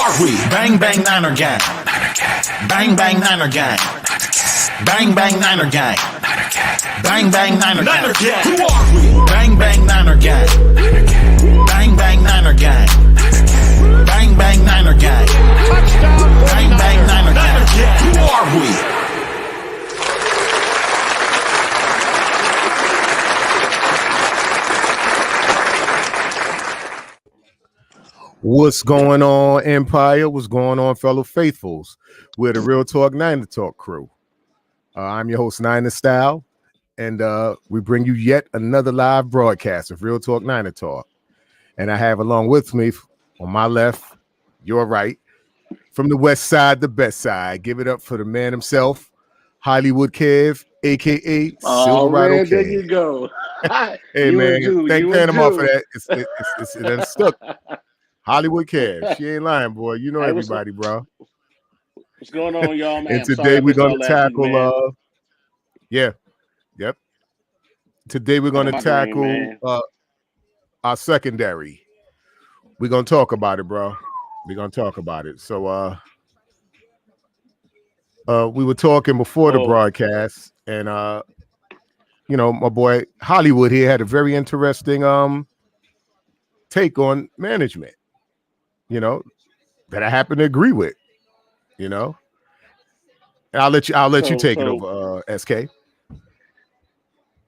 are we? Bang bang Niner gang. Bang bang Niner gang. Bang bang Niner gang. Bang bang Niner gang. Who are we? Bang bang Niner gang. Bang bang Niner gang. Bang bang Niner gang. Bang bang Niner gang. Who are we? What's going on, Empire? What's going on, fellow faithfuls? We're the Real Talk Niner Talk crew. I'm your host, Niner Style, and we bring you yet another live broadcast of Real Talk Niner Talk. And I have along with me, on my left, your right, from the west side, the best side. Give it up for the man himself, Hollywood Kev, a.k.a. Silverado Kev. There you go. Hey, man, thank Panama for that. It's it stuck. Hollywood Kev. She ain't lying, boy. You know everybody, bro. What's going on, y'all, man? And today we're going to tackle Today we're going to tackle our secondary. We're going to talk about it, bro. We're going to talk about it. So we were talking before the broadcast, and you know, my boy Hollywood here had a very interesting take on management, you know, that I happen to agree with, you know. And I'll let you take it over, SK.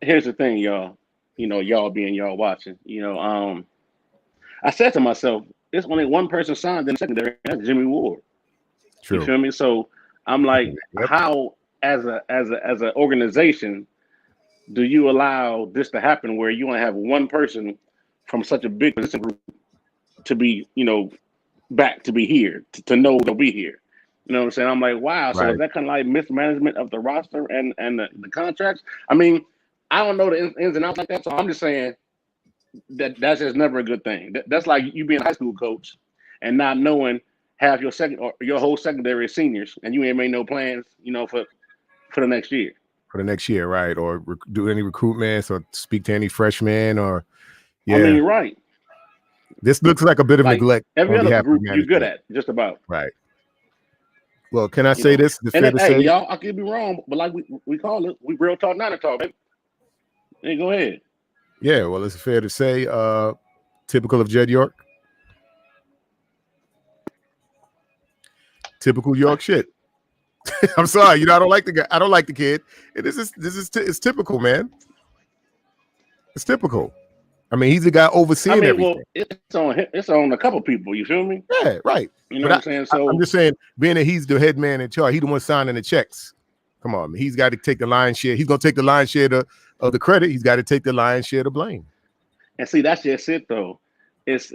Here's the thing, y'all. You know, y'all being y'all watching. You know, I said to myself, there's only one person signed in the secondary, and that's Jimmy Ward. True. You feel me? So I'm like, how as an organization do you allow this to happen where you only have one person from such a big position group to be, you know, back to be here, to know they'll be here? You know what I'm saying? I'm like, wow. So is that kind of like mismanagement of the roster and the contracts? I mean, I don't know the ins and outs like that. So I'm just saying that's just never a good thing. That's like you being a high school coach and not knowing half your whole secondary is seniors, and you ain't made no plans, you know, for the next year. For the next year, right? Or do any recruitments or speak to any freshmen or I mean, you're right. This looks like a bit of neglect. Every other group you're good at, just about. Right. Well, can I say this? Hey, y'all, I could be wrong, but like we call it, we Real Talk Niner Talk, baby. Hey, go ahead. Yeah, well, it's fair to say, typical of Jed York. Typical York shit. I'm sorry, you know, I don't like the guy. I don't like the kid. It's typical, man. It's typical. I mean, he's the guy overseeing everything. Well, it's on a couple people. You feel me? Yeah, right. You know what I'm saying? So I'm just saying, being that he's the head man in charge, he's the one signing the checks. Come on, man. He's got to take the lion's share. He's gonna take the lion's share of the credit. He's got to take the lion's share of the blame. And see, that's just it, though. It's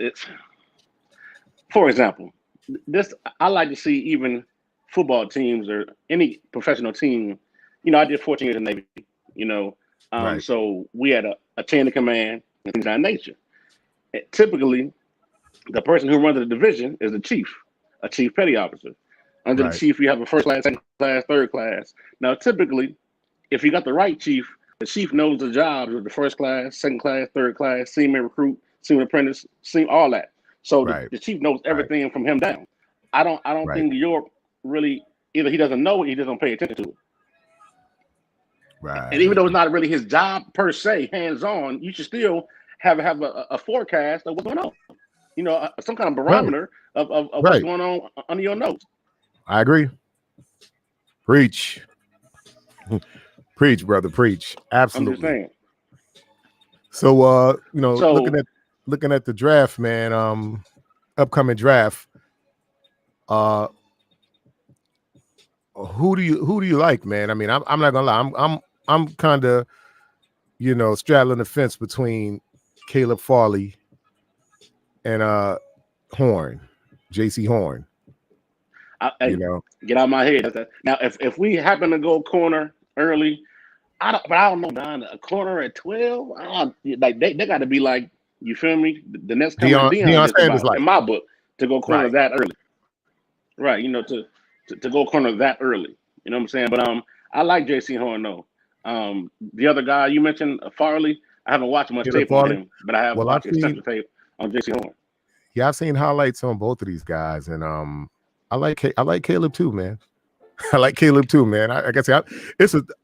for example, this I like to see even football teams or any professional team. You know, I did 14 years in the Navy. You know, so we had a chain of command and things of that nature. Typically, the person who runs the division is a chief petty officer. Under the chief, you have a first class, second class, third class. Now, typically, if you got the right chief, the chief knows the jobs of the first class, second class, third class, seaman recruit, seaman apprentice, all that. So the chief knows everything from him down. I don't think York really, either he doesn't know it, he doesn't pay attention to it. Right. And even though it's not really his job per se, hands-on, you should still have a forecast of what's going on. You know, some kind of barometer of what's going on under your nose. I agree. Preach. Preach, brother, preach. Absolutely. I'm just saying. So you know, looking at the draft, man, upcoming draft, who do you like, man? I mean, I'm not gonna lie, I'm kind of, you know, straddling the fence between Caleb Farley and Horn, JC Horn. You know, get out of my head. Now, if we happen to go corner early, I don't know, man. A corner at 12, like they got to be like, you feel me? The next coming Deion Sanders, in my book, to go corner that early. Right, you know, to go corner that early. You know what I'm saying? But I like JC Horn though. The other guy you mentioned, Farley, I haven't watched much tape on him, but I have watched extensive tape on JC Horn. Yeah, I've seen highlights on both of these guys, and I like Caleb too, man. I like Caleb too, man. I guess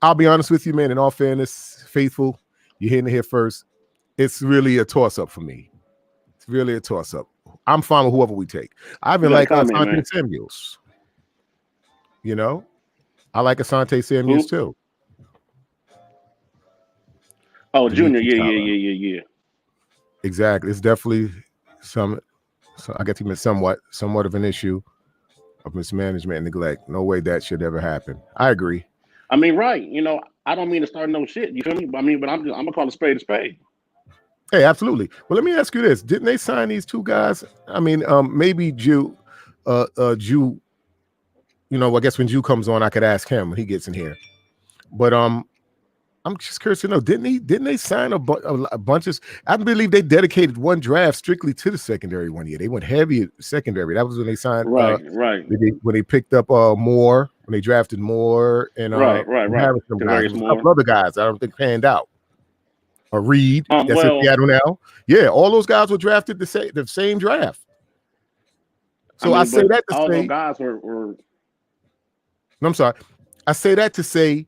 I'll be honest with you, man. In all fairness, Faithful, you're hitting it here first. It's really a toss-up for me. It's really a toss-up. I'm fine with whoever we take. I even like Asante Samuels. You know, I like Asante Samuels too. Oh, Junior, yeah. Exactly. It's definitely so I guess he meant somewhat of an issue of mismanagement and neglect. No way that should ever happen. I agree. I mean, right. You know, I don't mean to start no shit. You feel me? I mean, but I'm gonna call a spade a spade. Hey, absolutely. Well, let me ask you this: didn't they sign these two guys? I mean, maybe Jew. You know, I guess when Jew comes on, I could ask him when he gets in here. But I'm just curious to know: didn't they sign a bunch of? I believe they dedicated one draft strictly to the secondary one year. They went heavy at secondary. That was when they signed. Right. When they picked up Moore, when they drafted Moore and right. Harrison guys. A couple other guys I don't think panned out. Or Reed, that's in Seattle now. Yeah, all those guys were drafted the same draft. So I say that to all say those guys were. I'm sorry. I say that to say,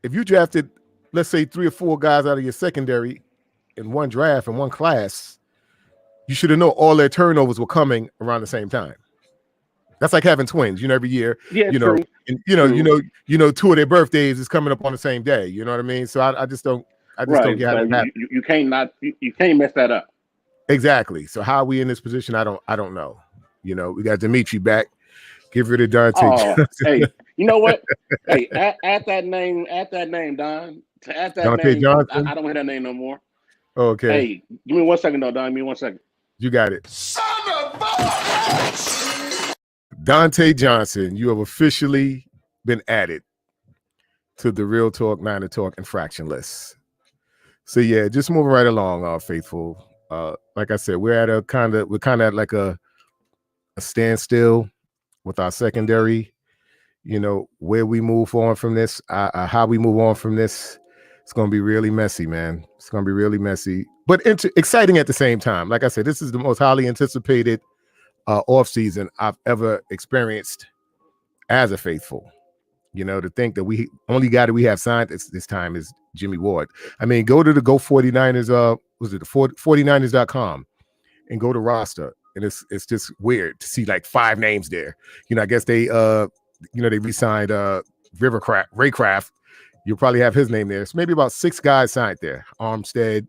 if you drafted, let's say 3 or 4 guys out of your secondary in one draft in one class, you should have known all their turnovers were coming around the same time. That's like having twins, every year. Yeah, you know, true. And you know, 2 of their birthdays is coming up on the same day. You know what I mean? So I just don't. I just don't get how that happens. You can't mess that up. Exactly. So how are we in this position? I don't know. You know, we got Dimitri back. Give her to Dante. Hey, you know what? Hey, add that name, Don. Add that Dante name. Johnson. I don't hear that name no more. Okay. Hey, give me 1 second though, Don. Give me 1 second. You got it. Son of a Dante Johnson, you have officially been added to the Real Talk 9 to Talk infraction list. So yeah, just moving right along, Faithful. Like I said, we're kind of at like a standstill with our secondary. You know, where we move on from this, how we move on from this, it's going to be really messy, man. It's going to be really messy, but exciting at the same time. Like I said, this is the most highly anticipated offseason I've ever experienced as a Faithful. You know, to think that we only guy that we have signed this time is Jimmy Ward. I mean, go to the Go 49ers, was it the 49ers.com and go to roster. And it's just weird to see like 5 names there. You know, I guess they they re-signed Raycraft. You'll probably have his name there. So maybe about 6 guys signed there. Armstead,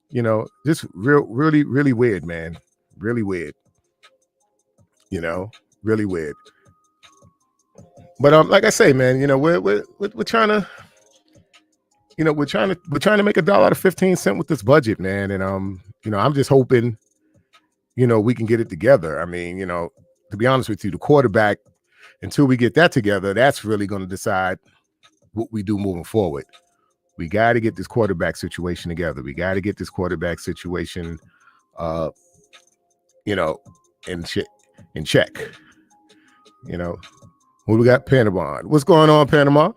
you know, just really, really weird, man. Really weird. You know, really weird. But like I say, man, you know, we're trying to, you know, we're trying to make $1 out of 15 cents with this budget, man. And you know, I'm just hoping, you know, we can get it together. I mean, you know, to be honest with you, the quarterback, until we get that together, that's really going to decide what we do moving forward. We got to get this quarterback situation together. We got to get this quarterback situation, you know, in check. You know. Well, we got Panama. What's going on, Panama?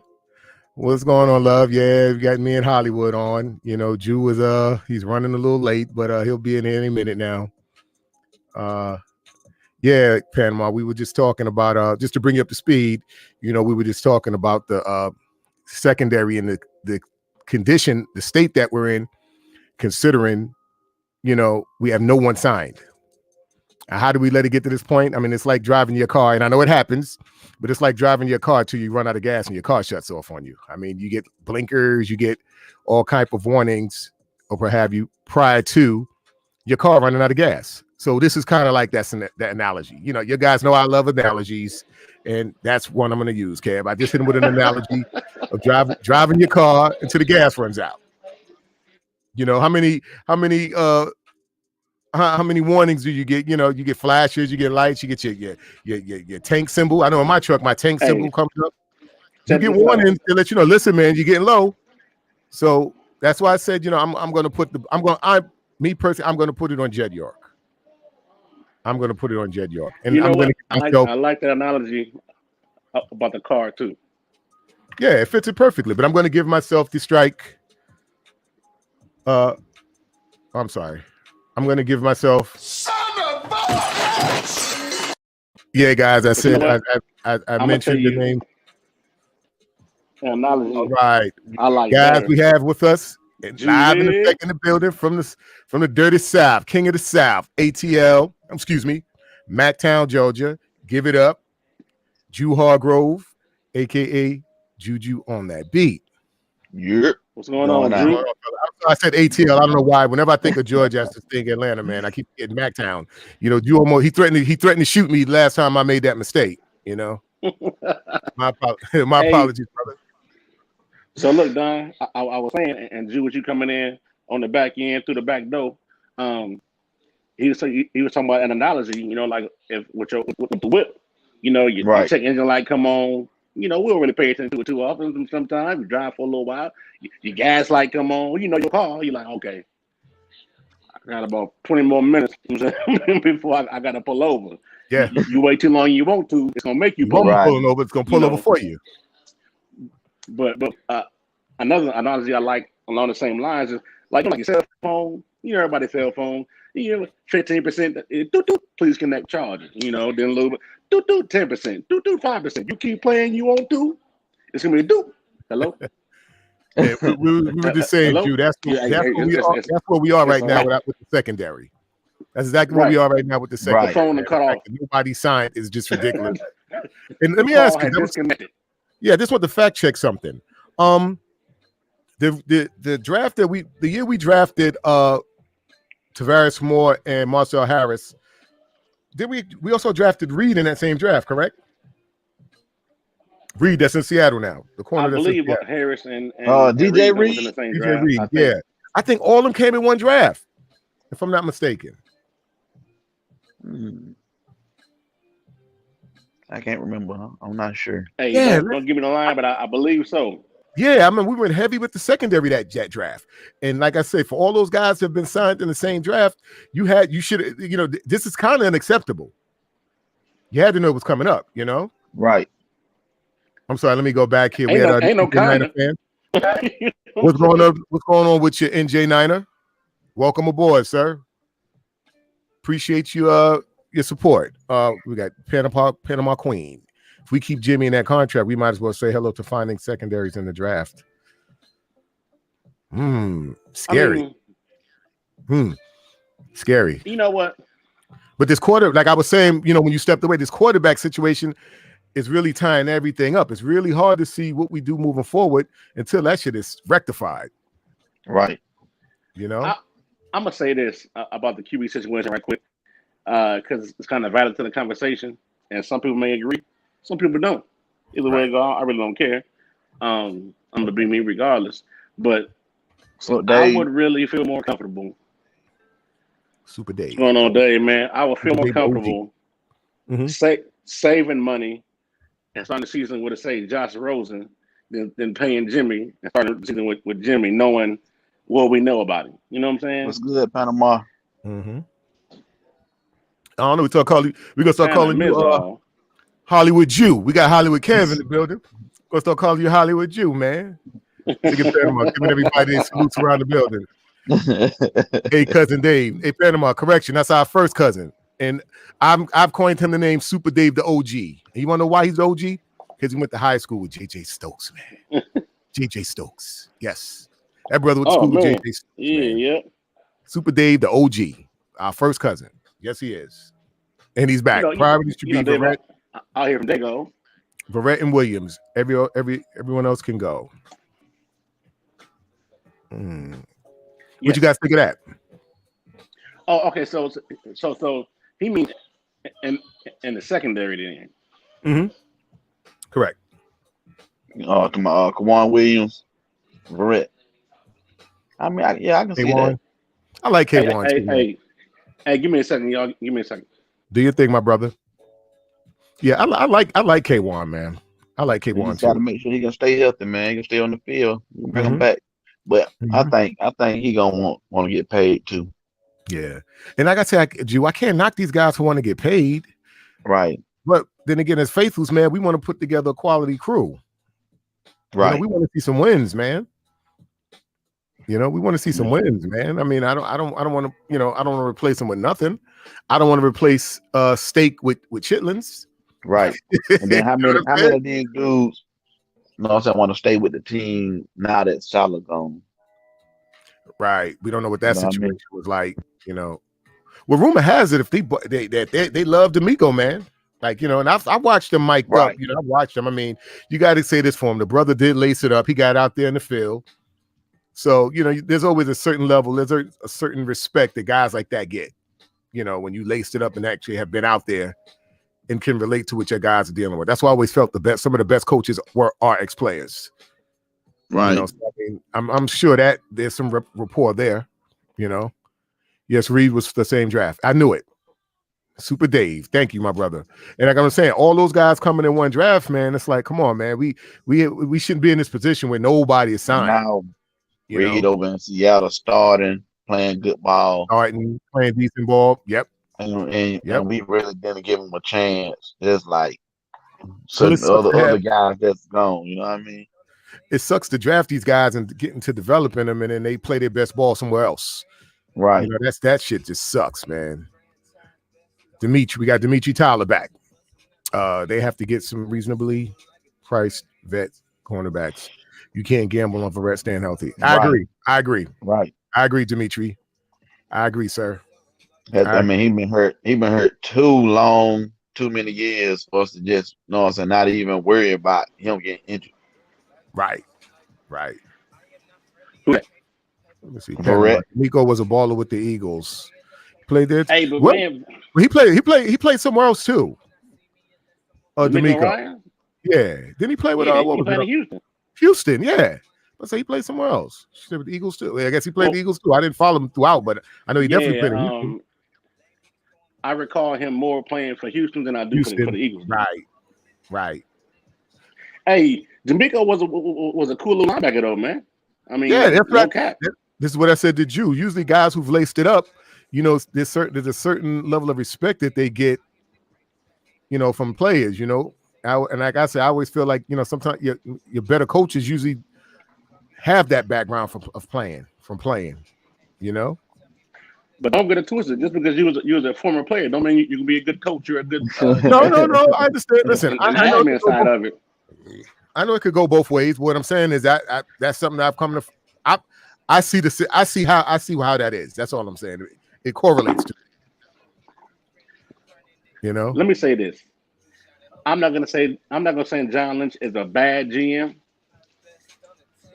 What's going on, love? Yeah, we got me in Hollywood on. You know, Jew is he's running a little late, but he'll be in any minute now. Yeah, Panama. We were just talking about just to bring you up to speed. You know, we were just talking about the secondary and the condition, the state that we're in, considering, you know, we have no one signed. How do we let it get to this point? I mean, it's like driving your car, and I know it happens, but it's like driving your car till you run out of gas and your car shuts off on you. I mean, you get blinkers, you get all type of warnings, or what have you, prior to your car running out of gas. So this is kind of like that analogy. You know, you guys know I love analogies, and that's one I'm going to use, Kev. I just hit him with an analogy of driving your car until the gas runs out. You know, how many warnings do you get? You know, you get flashes, you get lights, you get your tank symbol. I know in my truck, my tank symbol comes up. You get warnings to let you know, listen, man, you're getting low. So that's why I said, you know, I'm going to put I'm going to put it on Jed York. I'm going to put it on Jed York. And you know I like that analogy about the car too. Yeah, it fits it perfectly. But I'm going to give myself the strike. I'm sorry. I'm going to give myself. son of Yeah, guys, I said know I mentioned the name. Analogy. All right, I like guys, better. we have with us live in Julius. effect in the building from the dirty South, King of the South, ATL. Excuse me, Mactown, Georgia. Give it up, Jew Hargrove, aka Juju on that beat. Yep. What's going on, Drew? I said ATL. I don't know why. Whenever I think of Georgia, I just think Atlanta, man. I keep getting Mactown. You know, he threatened to shoot me last time I made that mistake. You know, my apologies, brother. So look, Don, I was saying, and Drew, with you coming in on the back end through the back door, he was talking about an analogy. You know, like if with the whip, you know, your check engine light come on. You know, we don't really pay attention to it too often. Sometimes you drive for a little while, your gas light come on. You know, your car. You're like, okay, I got about 20 more minutes before I got to pull over. Yeah, you wait too long. You want to. It's gonna make you pull over. Pulling over. It's gonna pull over for you. But another analogy I like along the same lines is like your cell phone. You know, everybody's cell phone. You know, 15%. Please connect charger. You know, then a little bit. 10%. 5%. You keep playing. You want to. It's gonna be doop. Hello. Yeah, we were just saying, Drew. That's where we are right now with the secondary. That's exactly where we are right now with the secondary. The phone cut off. Nobody signed is just ridiculous. And let me ask you. Yeah, just want to fact check something. The draft the year we drafted Tavares Moore and Marcel Harris, did we also drafted Reed in that same draft, correct? Reed, that's in Seattle now. The corner. I believe Harris and DJ Reed in the same DJ draft. Reed, I think all of them came in one draft, if I'm not mistaken. I can't remember. I'm not sure. Hey, don't give me the line, but I believe so. Yeah, I mean, we went heavy with the secondary that draft, and like I say, for all those guys who have been signed in the same draft, you should, you know, this is kind of unacceptable. You had to know what's coming up, you know. Right. I'm sorry. Let me go back here. Ain't no kind. What's going on? What's going on with your NJ Niner? Welcome aboard, sir. Appreciate you your support. We got Panama Queen. If we keep Jimmy in that contract, we might as well say hello to finding secondaries in the draft. Scary. Scary. You know what? But this like I was saying, you know, when you stepped away, this quarterback situation is really tying everything up. It's really hard to see what we do moving forward until that shit is rectified. Right. You know? I'm going to say this about the QB situation right quick, because it's kind of valid to the conversation, and some people may agree. Some people don't. Either way it go, I really don't care. I'm going to be me regardless. But I would really feel more comfortable. Super Dave. What's going on, Dave, man? I would feel more comfortable saving money and starting the season with, say, Josh Rosen than paying Jimmy and starting the season with Jimmy, knowing what we know about him. You know what I'm saying? What's good, Panama? I don't know. We're going to start calling you Hollywood Jew. We got Hollywood Kev in the building. We're going to start calling you Hollywood Jew, man. Giving everybody their salutes around the building. Hey, cousin Dave. Hey, Panama, correction. That's our first cousin. And I've coined him the name Super Dave the OG. And you want to know why he's the OG? Because he went to high school with J.J. Stokes, man. J.J. Stokes. Yes. That brother went to school with J.J. Stokes. Yeah. Super Dave the OG. Our first cousin. Yes, he is. And he's back. Priorities should be Verrett. Out here from Dago. Verrett and Williams. Everyone else can go. What you guys think of that? Oh, okay. So he means in the secondary then. Correct. Kwan Williams, Verrett. I mean, I can see that. I like K1. Hey, give me a second, y'all. Give me a second. Do your thing, my brother. Yeah, I like K1, man. I like K1 too. Got to make sure he can stay healthy, man. He can stay on the field. Bring him back. But I think he gonna want to get paid too. Yeah, and like I said, Jew, I can't knock these guys who want to get paid. Right. But then again, as faithfuls, man, we want to put together a quality crew. Right. You know, we want to see some wins, man. You know, we want to see some wins, man. I mean, I don't want to, you know, I don't want to replace them with nothing. I don't want to replace steak with chitlins. Right. And then how many of these dudes, you know, want to stay with the team now that Salah gone? Right. We don't know what that situation I mean? was like. You know, well, rumor has it if they love D'Amico, man. Like, you know, and I watched them mic'd up. You know, I watched them. I mean, you got to say this for him. The brother did lace it up. He got out there in the field. So, you know, there's always a certain level. There's a certain respect that guys like that get. You know, when you laced it up and actually have been out there and can relate to what your guys are dealing with. That's why I always felt the best. Some of the best coaches are ex-players. Right. You know, so I mean, I'm sure that there's some rapport there. You know, yes, Reed was the same draft. I knew it. Super Dave, thank you, my brother. And like I was saying, all those guys coming in one draft, man. It's like, come on, man. We shouldn't be in this position where nobody is signed. Now, Reed over in Seattle, starting, playing good ball, playing decent ball. Yep. And we really didn't give him a chance. There's like certain other guys that's gone. You know what I mean? It sucks to draft these guys and get into developing them, and then they play their best ball somewhere else. Right. You know, that shit just sucks, man. We got Dimitri Tyler back. They have to get some reasonably priced vet cornerbacks. You can't gamble on Verrett staying healthy. I agree. Right. I agree, Dimitri. I agree, sir. I mean, he been hurt too long, too many years for us to just, you know what I'm saying, not even worry about him getting injured. Right. Let me see. Nico was a baller with the Eagles. Played there. Hey, but man, he played somewhere else too. D'Amico. Yeah. Didn't he play with what was it? Houston. Houston, yeah. Let's say he played somewhere else. He played with the Eagles too. I guess he played the Eagles too. I didn't follow him throughout, but I know he definitely played in Houston. I recall him more playing for Houston than I do for the Eagles. Right. Hey, D'Amico was a cool little linebacker though, man. I mean, that's no cap. This is what I said to Jew. Usually guys who've laced it up, you know, there's a certain level of respect that they get, you know, from players, you know. And like I said, I always feel like, you know, sometimes your better coaches usually have that background from playing, you know. But don't get it twisted. Just because you was a former player, don't mean you can be a good coach. You're a good. No. I understand. Listen, I know side of it. I know it could go both ways. What I'm saying is that that's something that I've come to. I see how that is. That's all I'm saying. It correlates to it. You know. Let me say this. I'm not gonna say John Lynch is a bad GM.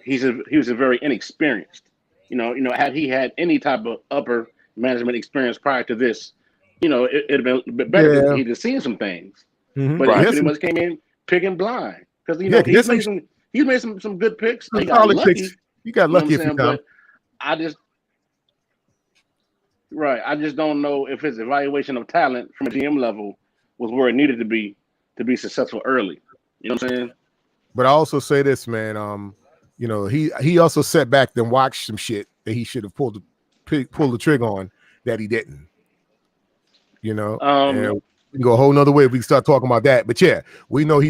He was a very inexperienced. You know, had he had any type of upper management experience prior to this, you know, it'd have been better if he'd have seen some things. Mm-hmm. But he pretty much came in picking blind because he's made some good picks. He got lucky. You got lucky if you but I just don't know if his evaluation of talent from a GM level was where it needed to be successful early. You know what I'm saying? But I also say this, man. You know, he also sat back and watched some shit that he should have pulled the trigger on that he didn't. You know, and we can go a whole nother way if we start talking about that. But yeah, we know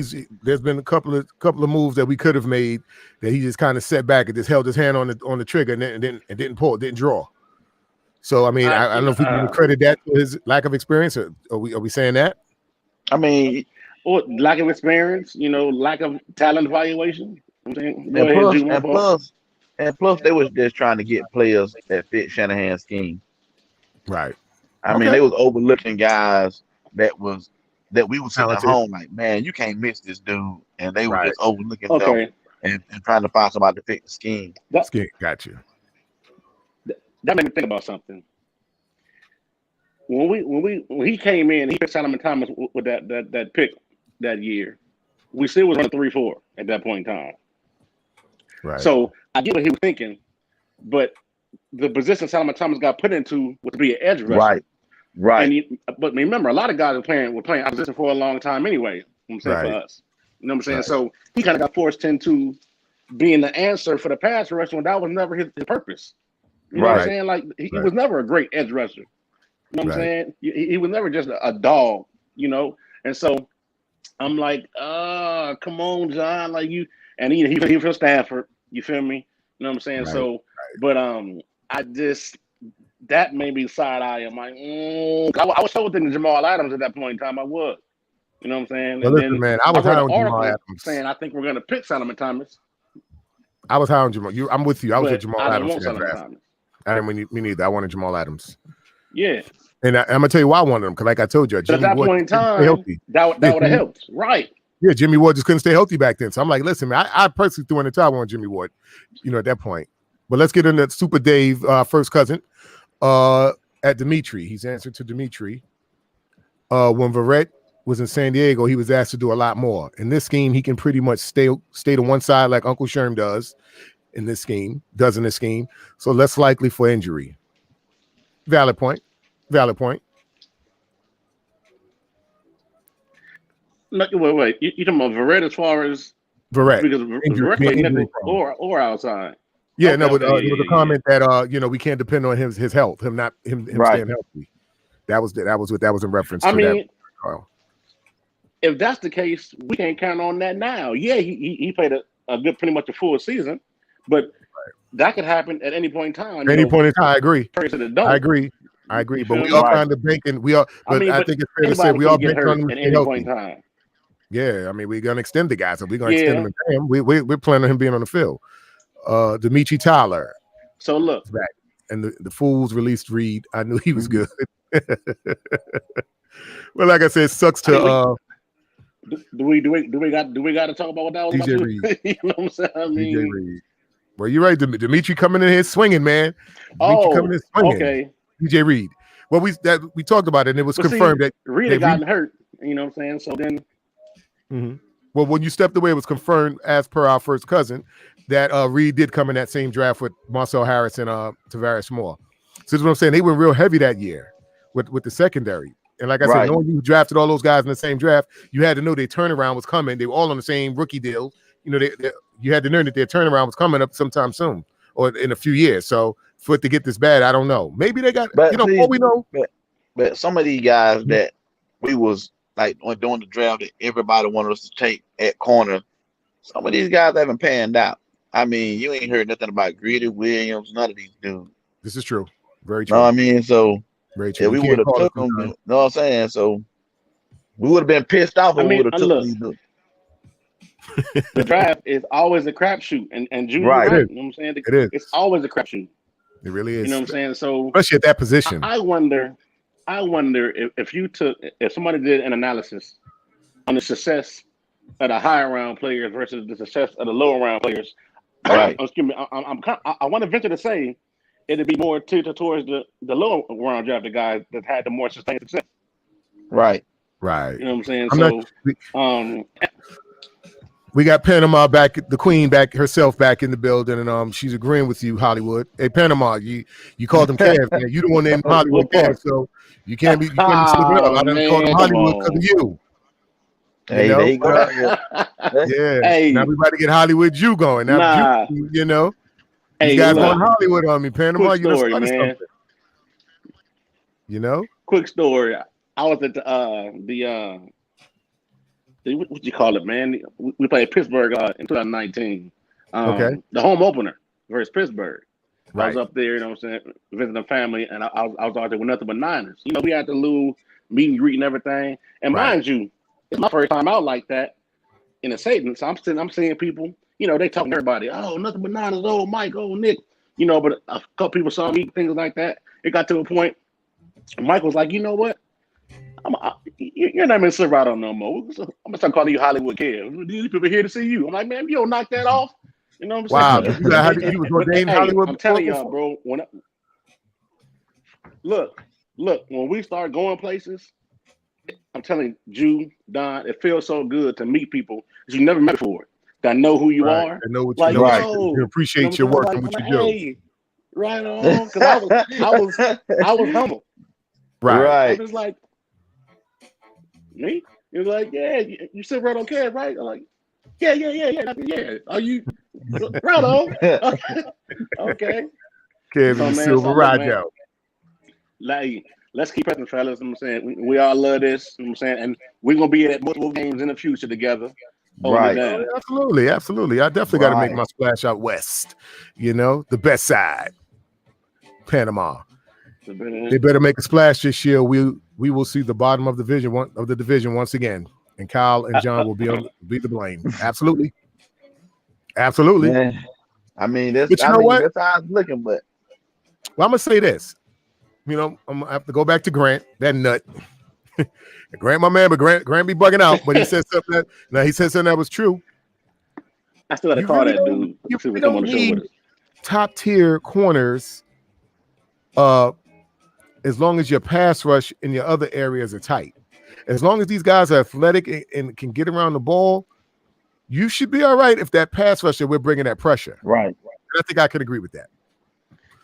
there's been a couple of moves that we could have made that he just kind of sat back and just held his hand on the trigger and didn't pull, didn't draw. So I mean, I don't know if we can credit that to his lack of experience. Or are we saying that? I mean, or lack of experience, you know, lack of talent evaluation. I'm saying, and plus, they was just trying to get players that fit Shanahan's scheme. Right. I mean, they was overlooking guys that we were sitting at home like, man, you can't miss this dude, and they were just overlooking them and trying to find somebody to fit the scheme. Got you. That made me think about something. When he came in, he picked Solomon Thomas with that pick that year. We still was on 3-4 at that point in time. Right. So I get what he was thinking, but the position Solomon Thomas got put into was to be an edge rusher. Right. But remember, a lot of guys were playing opposition for a long time anyway. I'm saying for us, you know what I'm saying. Right. So he kind of got forced into being the answer for the pass rusher when that was never his purpose. You know what I'm saying? Like he was never a great edge rusher. You know what I'm saying? He was never just a dog, you know. And so I'm like, come on, John, like you. And he from Stanford, you feel me? You know what I'm saying? So But I just that made me side eye. I'm like, I was so thinking Jamal Adams at that point in time. I was. You know what I'm saying? Well, and listen, then man, I was high on Jamal article Adams. saying I think we're going to pick Solomon Thomas. I was high on Jamal. I'm with you. I was with Jamal I didn't Adams. want Solomon Thomas. I didn't. Me neither. I wanted Jamal Adams. Yeah. And I'm gonna tell you why I wanted him, because, like I told you, at that point in time, that would have helped, right? Yeah, Jimmy Ward just couldn't stay healthy back then. So I'm like, listen, man, I personally threw in the towel on Jimmy Ward, at that point. But let's get into Super Dave, first cousin, at Dimitri. He's answered to Dimitri. When Verrett was in San Diego, he was asked to do a lot more. In this scheme, he can pretty much stay to one side like Uncle Sherm does in this scheme. So less likely for injury. Valid point. No, wait. You talking about Verrett as far as Verrett? Because Verrett played or outside. Yeah, okay, no, but there was a comment that we can't depend on his health, him staying healthy. That was in reference to that. If that's the case, we can't count on that now. Yeah, he played a good, pretty much a full season, but that could happen at any point in time. I agree. I agree. But we all kind of banking. I think it's fair to say we all banking on him at any point in time. Yeah, I mean, we're gonna extend the guy, so we're gonna extend him and pay him. We're planning on him being on the field. Dimitri Tyler. So look, back. And the Fools released Reed. I knew he was good. Well, like I said, it sucks to. Do we got to talk about what that was DJ about? Reed. You know what I'm saying? I mean, DJ Reed. Well, you're right. Dimitri coming in here swinging, man. Coming in swinging. Okay. DJ Reed. Well, we talked about it, and it was confirmed that Reed had gotten hurt. You know what I'm saying? So then. Mm-hmm. Well, when you stepped away, it was confirmed, as per our first cousin, that Reed did come in that same draft with Marcel Harris and Tavares Moore. So this is what I'm saying. They went real heavy that year with the secondary. And like I said, knowing you drafted all those guys in the same draft, you had to know their turnaround was coming. They were all on the same rookie deal. You had to know that their turnaround was coming up sometime soon or in a few years. So for it to get this bad, I don't know. Maybe they got, all we know. But some of these guys that we was like during the draft that everybody wanted us to take at corner, some of these guys haven't panned out. I mean, you ain't heard nothing about Greedy Williams, none of these dudes. This is true. Very true. No, I mean, so very true. Yeah, we would have took them. You know what I'm saying? So we would have been pissed off if we would have took these dudes. The draft is always a crapshoot, and Junior, right? You know what I'm saying? It is. It's always a crapshoot. It really is. You know what I'm saying? So especially at that position. I wonder if somebody did an analysis on the success of the higher round players versus the success of the lower round players. Right. Excuse me. I want to venture to say it'd be more tilted towards the lower round drafted guys that had the more sustained success. Right. Right. You know what I'm saying? We got Panama back, the queen back herself back in the building, and she's agreeing with you, Hollywood. Hey, Panama, you called them Cavs, man. You the one named Hollywood Cavs, so you can't be sleeping up. I done called them Hollywood because of you. Hey, there you go. Yeah. Hey. Now we about to get Hollywood Jew going. Now, you hey, guys going Hollywood on me, Panama. Quick story, man. Quick story. I was at the what you call it, man? We played Pittsburgh in 2019. The home opener versus Pittsburgh. Right. I was up there, you know what I'm saying, visiting the family, and I was out there with nothing but Niners. We had the little meet and greet and everything. And mind you, it's my first time out like that in a stadium. So I'm seeing people, they talking to everybody. Oh, nothing but Niners. Oh, Mike. Oh, Nick. But a couple people saw me, things like that. It got to a point. Mike was like, you know what? You're not in Serato no more. I'm gonna start calling you Hollywood Cavs. These people here to see you. I'm like, man, you don't knock that off. You know what I'm saying? Wow, you was ordained Hollywood. I'm telling y'all, bro. Look, when we start going places, I'm telling you, Don, it feels so good to meet people that you never met before. That know who you are. I know what you know. You appreciate your work and what you do. Hey, right on. Because I was humble. Right. I was like, me? He was like, yeah, you sit right on Cavs, right? I'm like, yeah. Are you right on? Okay. Cavs is silver ride out. Like, let's keep pressing, fellas. You know what I'm saying we all love this. You know what I'm saying, and we're gonna be at multiple games in the future together. holding it Right. down. Absolutely, absolutely. I definitely got to make Right. my splash out west. You know, the best side, Panama. They better make a splash this year. We will see the bottom of the division once again, and Kyle and John will be the blame. Absolutely, absolutely. Man, I mean, But you know what? that's how it's looking, but Well, I'm gonna say this. You know, I'm gonna have to go back to Grant, that nut. Grant, my man, but Grant be bugging out. But he said something that was true. I still got to You call really that don't, dude. you See if really he come on don't the show with need us. top tier corners. As long as your pass rush in your other areas are tight, as long as these guys are athletic and can get around the ball, you should be all right if that pass rusher we're bringing that pressure. right. And I think I can agree with that.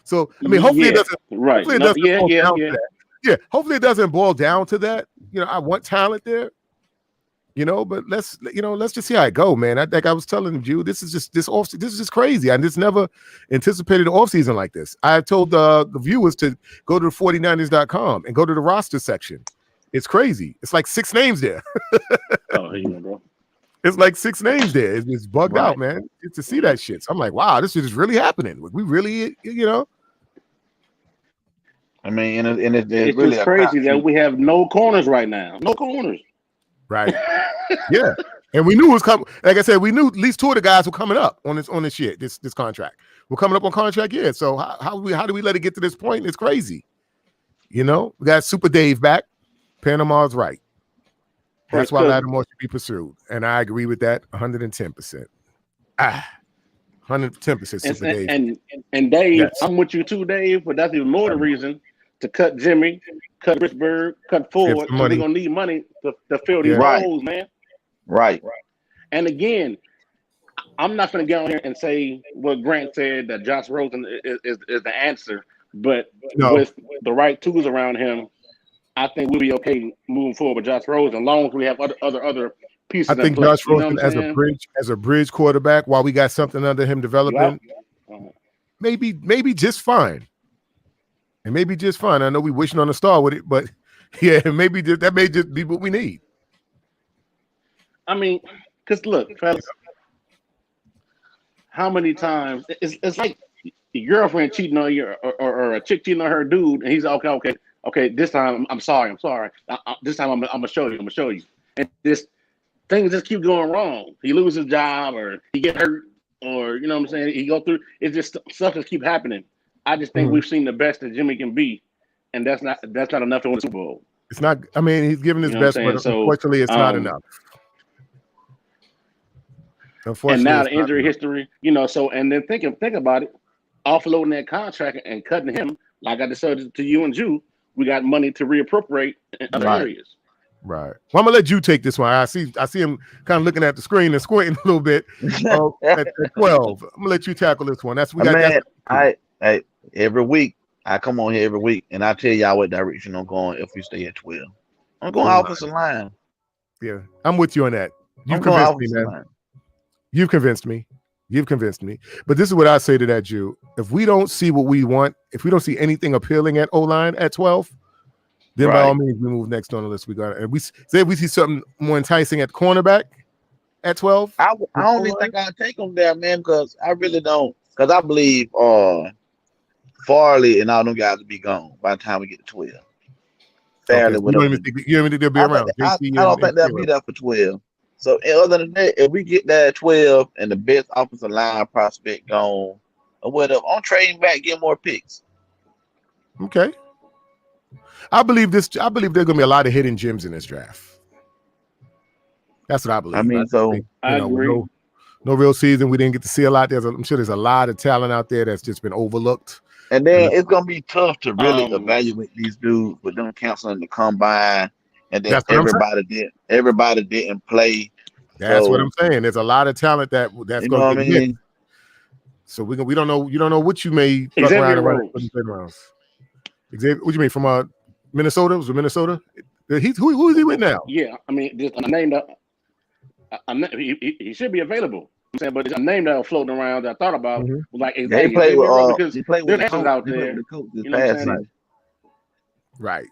So I mean, hopefully it doesn't. Right. Hopefully it doesn't boil down to that. Yeah, hopefully it doesn't boil down to that. You know, I want talent there. You know, but let's just see how it go, man. Like I was telling you, this is just crazy. I just never anticipated an offseason like this. I told the viewers to go to 49ers.com and go to the roster section. It's crazy. It's like 6 names there. Oh, here you go, bro. It's like 6 names there. It's bugged Right. out, man. To see that shit. So I'm like, wow, this shit is really happening. We really, you know. I mean, and it's It's really just a crazy that crapshoot. we have no corners right now. No corners. Right. Yeah. And we knew it was coming. Like I said, we knew at least 2 of the guys were coming up on this shit, this contract. We're coming up on contract, yeah. So how do we let it get to this point? It's crazy. You know, we got Super Dave back. Panama's right. That's why Lattimore should be pursued. And I agree with that 110%. 110% Super Dave. And Dave, Yes. I'm with you too, Dave, but that's even more the reason to cut Jimmy, cut Richburg, cut Ford. So we're gonna need money to fill these roles, man. Right. And again, I'm not gonna get on here and say what Grant said that Josh Rosen is the answer, but with the right tools around him, I think we'll be okay moving forward with Josh Rosen as long as we have other pieces. I think in place, Josh Rosen as a bridge quarterback while we got something under him developing, maybe just fine. And maybe just fine. I know we wishing on a star with it, but yeah, maybe that may just be what we need. I mean, because look, fellas, how many times it's like your girlfriend cheating on you or a chick cheating on her dude, and he's okay. This time I'm sorry. This time I'm gonna show you. And this things just keep going wrong. He loses his job, or he get hurt, or you know what I'm saying. He go through. It's just stuff just keep happening. I just think we've seen the best that Jimmy can be, and that's not enough to win the Super Bowl. It's not. I mean, he's giving his best, but unfortunately, it's not enough. And now the injury history, you know. So and then think about it, offloading that contract and cutting him. Like I just said to you and Jew, we got money to reappropriate in other areas. Right. Well, I'm gonna let you take this one. I see him kind of looking at the screen and squinting a little bit. At 12, I'm gonna let you tackle this one. That's we got. I every week I come on here every week and I tell y'all what direction I'm going if we stay at 12. I'm going offensive line. Yeah, I'm with you on that. You've convinced me, man. You've convinced me. But this is what I say to that Jew. If we don't see what we want, if we don't see anything appealing at O-line at 12, then by all means we move next on the list. We got it. And we say we see something more enticing at cornerback at 12. I don't even think I'll take them there, man, because I really don't. Because I believe Farley and all them guys will be gone by the time we get to 12. Fairly, you don't even think they'll be around. I don't think they'll be there for 12. So other than that, if we get that at 12 and the best offensive line prospect gone or whatever, I'm trading back, get more picks. Okay. I believe there's gonna be a lot of hidden gems in this draft. That's what I believe. I mean, I agree. No real season. We didn't get to see a lot. I'm sure there's a lot of talent out there that's just been overlooked. And then it's gonna be tough to really evaluate these dudes with them canceling the combine, and then everybody didn't play. That's what I'm saying. There's a lot of talent that's going to get hit. So we don't know. You don't know what you may fuck around and run rounds. Xavier, what you mean from Minnesota? Was it Minnesota? Who is he with now? Yeah, I mean, just a name that he should be available. I'm saying, but it's a name that was floating around that I thought about was like he played with because he played there's with answers out there. You know what I'm saying? Right.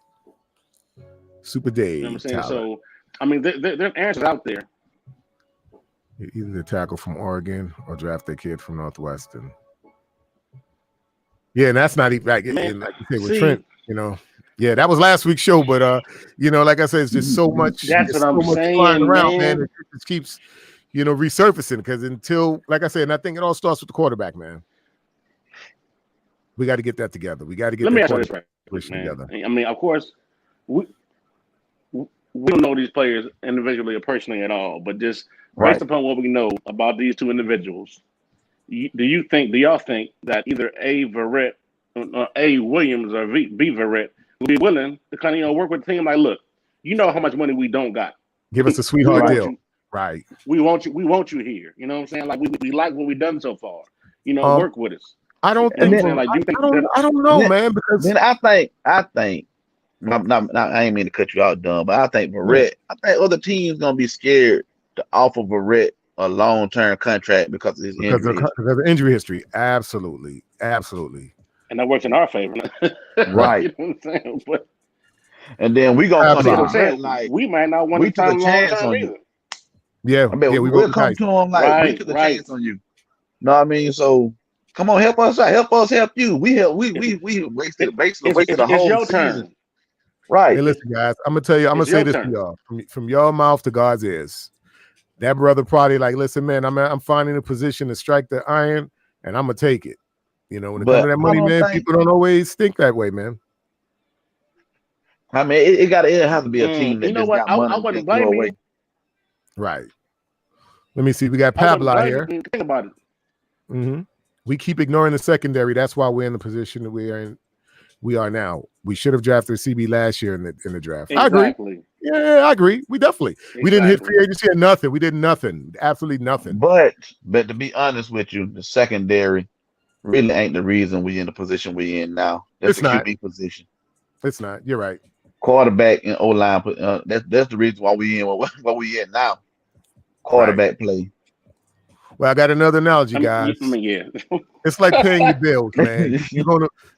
Super Dave. You know what I'm saying? So I mean, there's answers out there. Either the tackle from Oregon or draft a kid from Northwestern. Yeah, and that's not even like, Man, like you said with see, Trent, Yeah, that was last week's show, but like I said, it's just so much. that's It's what I'm so much flying saying, around, man. man. It just keeps, resurfacing because until, like I said, and I think it all starts with the quarterback, man. We got to get that together. We got to get Let me that ask you this quarterback right, man. together. I mean, of course, we don't know these players individually or personally at all, but just based upon what we know about these two individuals, do y'all think that either A. Verrett, or A. Williams, or B. Verrett will be willing to kind of work with the team? Like, look, you know how much money we don't got. Give us a sweetheart deal, right? We want you here. You know what I'm saying? Like we like what we've done so far. Work with us. I don't And think. then, like, you think I don't know, man. Because then I think. I ain't mean to cut you out, Dunn, but I think Verrett. I think other teams gonna be scared to offer Verrett a long-term contract because of his injury. Because of injury history. Absolutely. And that works in our favor, right? You know what I'm saying? But and then we gonna come to Verrett like we might not want to took a chance on either. you. Yeah, I mean, we'll come to him like we took a chance on you. Know what I mean? So come on, help us out. Help us help you. We wasted a whole season. Right. Hey, listen, guys. I'm gonna tell you. I'm gonna say this to y'all from your mouth to God's ears. That brother probably like, listen, man. I'm finding a position to strike the iron, and I'm gonna take it. When it comes to that money, man, people don't always think that way, man. I mean, it has to be a team that just got money. I wouldn't blame you. Right. Let me see. We got Pablo here. Think about it. Mm-hmm. We keep ignoring the secondary. That's why we're in the position that we are in. We are now. We should have drafted a CB last year in the draft. Exactly. I agree. Yeah, I agree. We didn't hit free agency or nothing. We did nothing. Absolutely nothing. But to be honest with you, the secondary really ain't the reason we in the position we in now. That's the QB position. It's not. You're right. Quarterback and O-line. That's the reason why we in what we in now. Quarterback play. Well, I got another analogy, guys. It's like paying your bills, man.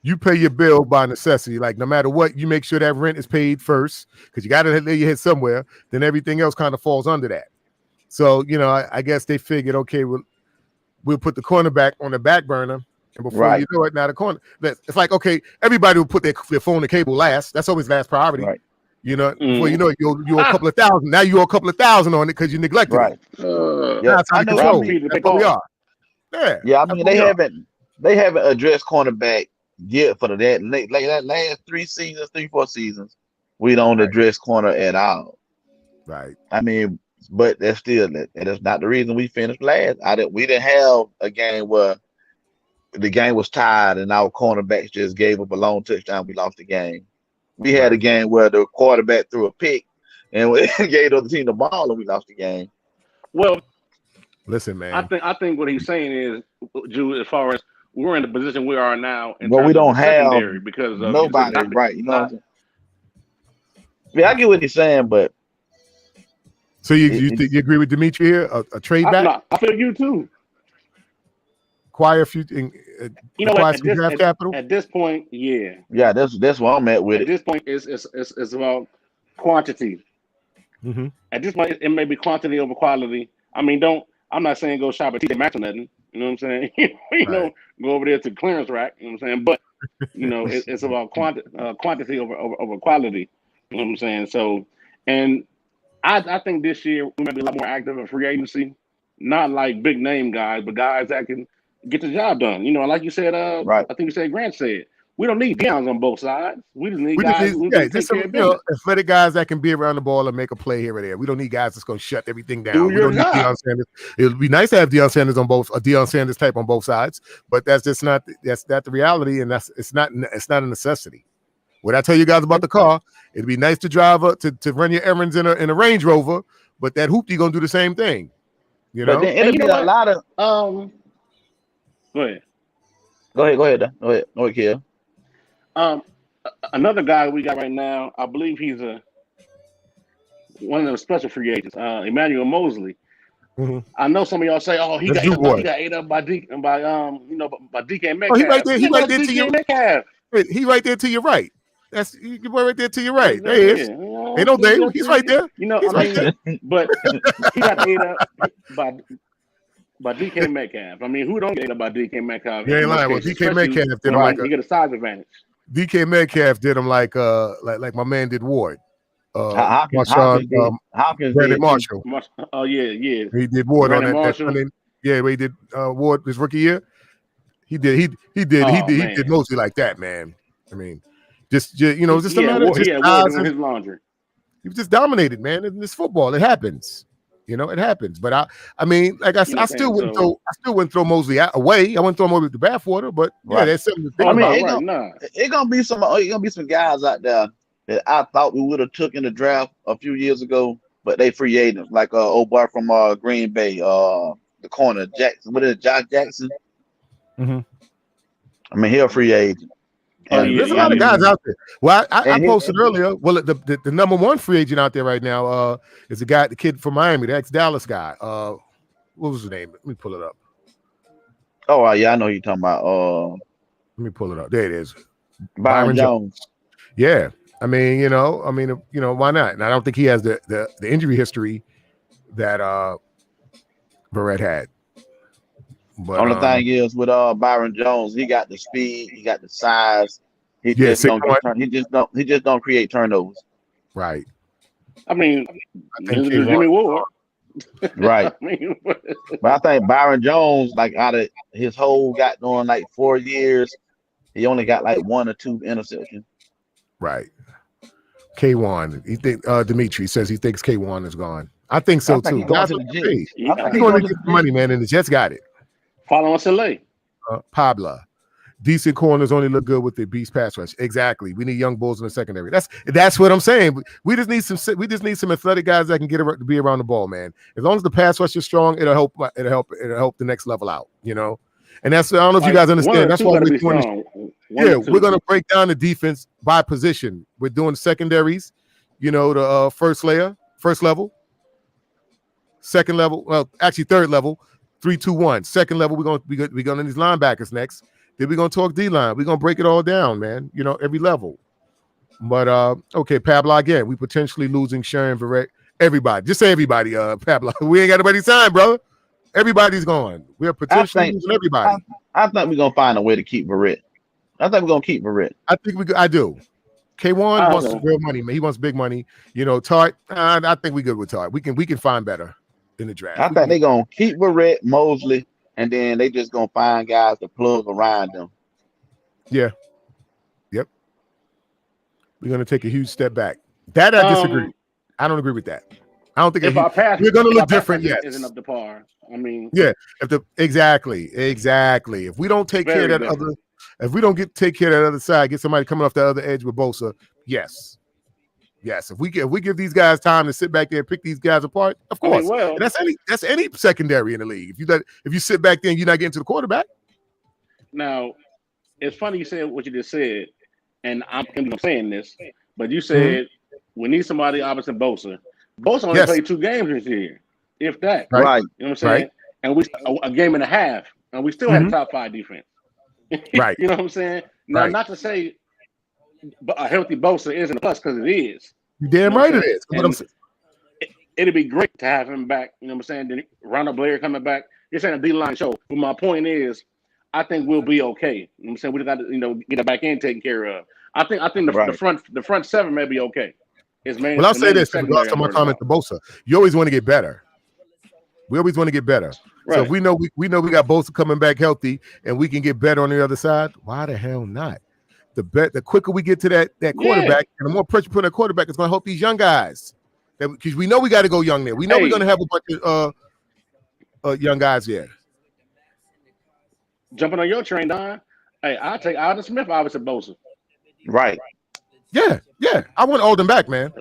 You pay your bill by necessity. Like no matter what, you make sure that rent is paid first because you got to lay your head somewhere. Then everything else kind of falls under that. So I guess they figured, okay, we'll put the cornerback on the back burner, and before you know it, now the corner. It's like okay, everybody will put their phone and cable last. That's always last priority. Right. Before you know it, you're a couple of thousand. Now you're a couple of thousand on it because you neglected it. That's how that's what we are. Yeah. I mean, they haven't addressed cornerback yet for that last 3-4 seasons. We don't address corner at all. Right. I mean, but that's not the reason we finished last. We didn't have a game where the game was tied and our cornerbacks just gave up a long touchdown. We lost the game. We had a game where the quarterback threw a pick and we gave the other team the ball and we lost the game. Well, listen, man. I think what he's saying is, Drew, as far as we're in the position we are now, well, we don't have because of nobody, right? You know what I'm saying? Yeah, I get what he's saying, but so you agree with Dimitri here? A trade back? I feel you too. Acquire a few, draft capital. At this point, yeah. Yeah, that's what I'm at with it. At this point, it's about quantity. Mm-hmm. At this point, it may be quantity over quality. I mean, I'm not saying go shop at t.9.t or nothing. You know what I'm saying? Go over there to clearance rack. You know what I'm saying? But it's about quantity over quality. You know what I'm saying? So, and I think this year we might be a lot more active in free agency. Not like big name guys, but guys that can get the job done. Like you said, I think you said Grant said, we don't need Deions on both sides. We just need guys who can take care of business. Athletic guys that can be around the ball and make a play here or there. We don't need guys that's going to shut everything down. We don't need Deion Sanders. It would be nice to have Deion Sanders on both, a Deion Sanders type on both sides, but that's just not the reality, and it's not a necessity. What I tell you guys about the car, it'd be nice to drive to run your errands in a Range Rover, but that hoopty gonna do the same thing. But then it'll be a lot of Go ahead. Go ahead, Kill. Another guy we got right now, I believe he's one of the special free agents, Emmanuel Mosley. Mm-hmm. I know some of y'all say, "Oh, he got ate up by DK Metcalf." Oh, he right there. He right there to your Metcalf. He right there to your right. That's you right there to your right. There he is. Ain't no Dave. He's right there. You know, He's right there. but he got ate up by DK Metcalf. I mean, who don't get ate up by DK Metcalf? You ain't lying. Well, DK Metcalf did him like you get a size advantage. DK Metcalf did him like my man did Ward. Hopkins Brandon did Marshall. Oh yeah. He did Ward Brandon on that. Marshall. Yeah, he did Ward his rookie year. He did mostly like that, man. I mean, just a matter of just Ward doing his laundry. He was just dominated, man. In this football, it happens. It happens. But I mean, like I still wouldn't throw Mosley away. I wouldn't throw him over the bathwater. But yeah, that's something to think about. It's gonna be some guys out there that I thought we would have took in the draft a few years ago, but they free agents, like old boy from Green Bay, the corner Jackson. What is it, Josh Jackson? Mm-hmm. I mean, he's a free agent. There's a lot of guys out there. Well, I posted earlier. Well, the number one free agent out there right now is the kid from Miami, the ex-Dallas guy. What was his name? Let me pull it up. Oh, yeah, I know who you're talking about. Let me pull it up. There it is. Byron Jones. Yeah. I mean, why not? And I don't think he has the injury history that Barrett had. But only thing is with Byron Jones, he got the speed, he got the size. He just don't create turnovers. Right. I mean, Jimmy Ward. Right. But I think Byron Jones, like out of his whole got going like 4 years, he only got like 1 or 2 interceptions. Right. K1. He think Dimitri says he thinks K1 is gone. I think so too. He's going to get the money, man, and the Jets got it. Follow on Soleil. Pablo. Decent corners only look good with the beast pass rush. Exactly. We need young bulls in the secondary. That's what I'm saying. We just need some athletic guys that can to be around the ball, man. As long as the pass rush is strong, it'll help the next level out, And that's I don't know if you guys understand. That's why we're doing we're gonna break down the defense by position. We're doing secondaries, the first level, second level, well, actually third level. 3-2-1. Second level, we're going to these linebackers next. Then we're going to talk D-line. We're going to break it all down, man. Every level. But okay, Pablo again. We potentially losing Sharon Verrett. Everybody, just say everybody. Pablo, we ain't got nobody signed, brother. Everybody's gone. We're potentially losing everybody. I think we're gonna find a way to keep Verrett. I think we're gonna keep Verrett. I do. K1 wants real money, man. He wants big money. Tart. I think we're good with Tart. We can find better in the draft. I think they're gonna keep Barrett, Mosley, and then they just gonna find guys to plug around them. Yeah. Yep. We're gonna take a huge step back. That I disagree. I don't agree with that. I don't think we're gonna look different yet. Isn't up to par. I mean, yeah. Exactly. If we don't take care of that if we don't take care of that other side, get somebody coming off the other edge with Bosa, yes. If we give these guys time to sit back there and pick these guys apart, of course. That's any secondary in the league. If you sit back there and you're not getting to the quarterback. Now, it's funny you said what you just said, and I'm saying this, but you said we need somebody opposite Bosa. Bosa only played 2 games this year, if that. Right. You know what I'm saying? Right. And we a game and a half, and we still had a top 5 defense. Right. You know what I'm saying? Now, not to say a healthy Bosa isn't a plus, because it is. You're damn right it is. What I'm saying. It'd be great to have him back. You know what I'm saying? Then Ronald Blair coming back. It's ain't a D-line show. But my point is, I think we'll be okay. You know what I'm saying? We got to, get the back end taken care of. I think the front 7 may be okay. Well, I'll say this in regards to my comment to Bosa. You always want to get better. We always want to get better. Right. So if we know we got Bosa coming back healthy and we can get better on the other side, why the hell not? The quicker we get to that quarterback, and the more pressure put on the quarterback, it's going to help these young guys. Because we know we got to go young there. We know we're going to have a bunch of young guys here. Jumping on your train, Don. Hey, I'll take Alden Smith, obviously Bosa. Right. Yeah. I want Alden back, man.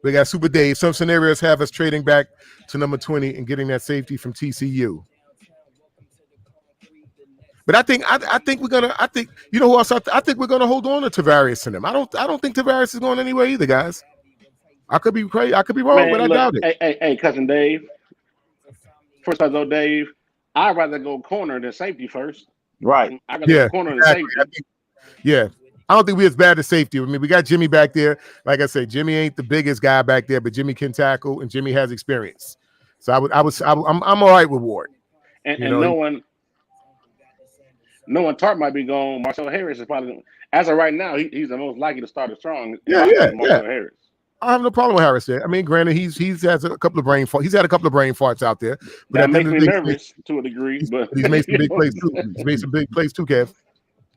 We got Super Dave. Some scenarios have us trading back to number 20 and getting that safety from TCU. But I think you know who else? I think we're gonna hold on to Tavares and them. I don't think Tavares is going anywhere either, guys. I could be crazy. I could be wrong, but I doubt it. Hey, cousin Dave. First I go, Dave. I'd rather go corner than safety first. Right. I'd rather go corner than safety. I don't think we as bad as safety. I mean, we got Jimmy back there. Like I said, Jimmy ain't the biggest guy back there, but Jimmy can tackle and Jimmy has experience. So I'm all right with Ward. And no one Tart might be gone. Marcel Harris is probably, as of right now, he's the most likely to start it strong. Marcel Harris. I have no problem with Harris there. I mean, granted, he's has a couple of brain farts. He's had a couple of brain farts out there. But that makes me nervous to a degree. But he's made some big plays too. He's made some big plays too, Kev.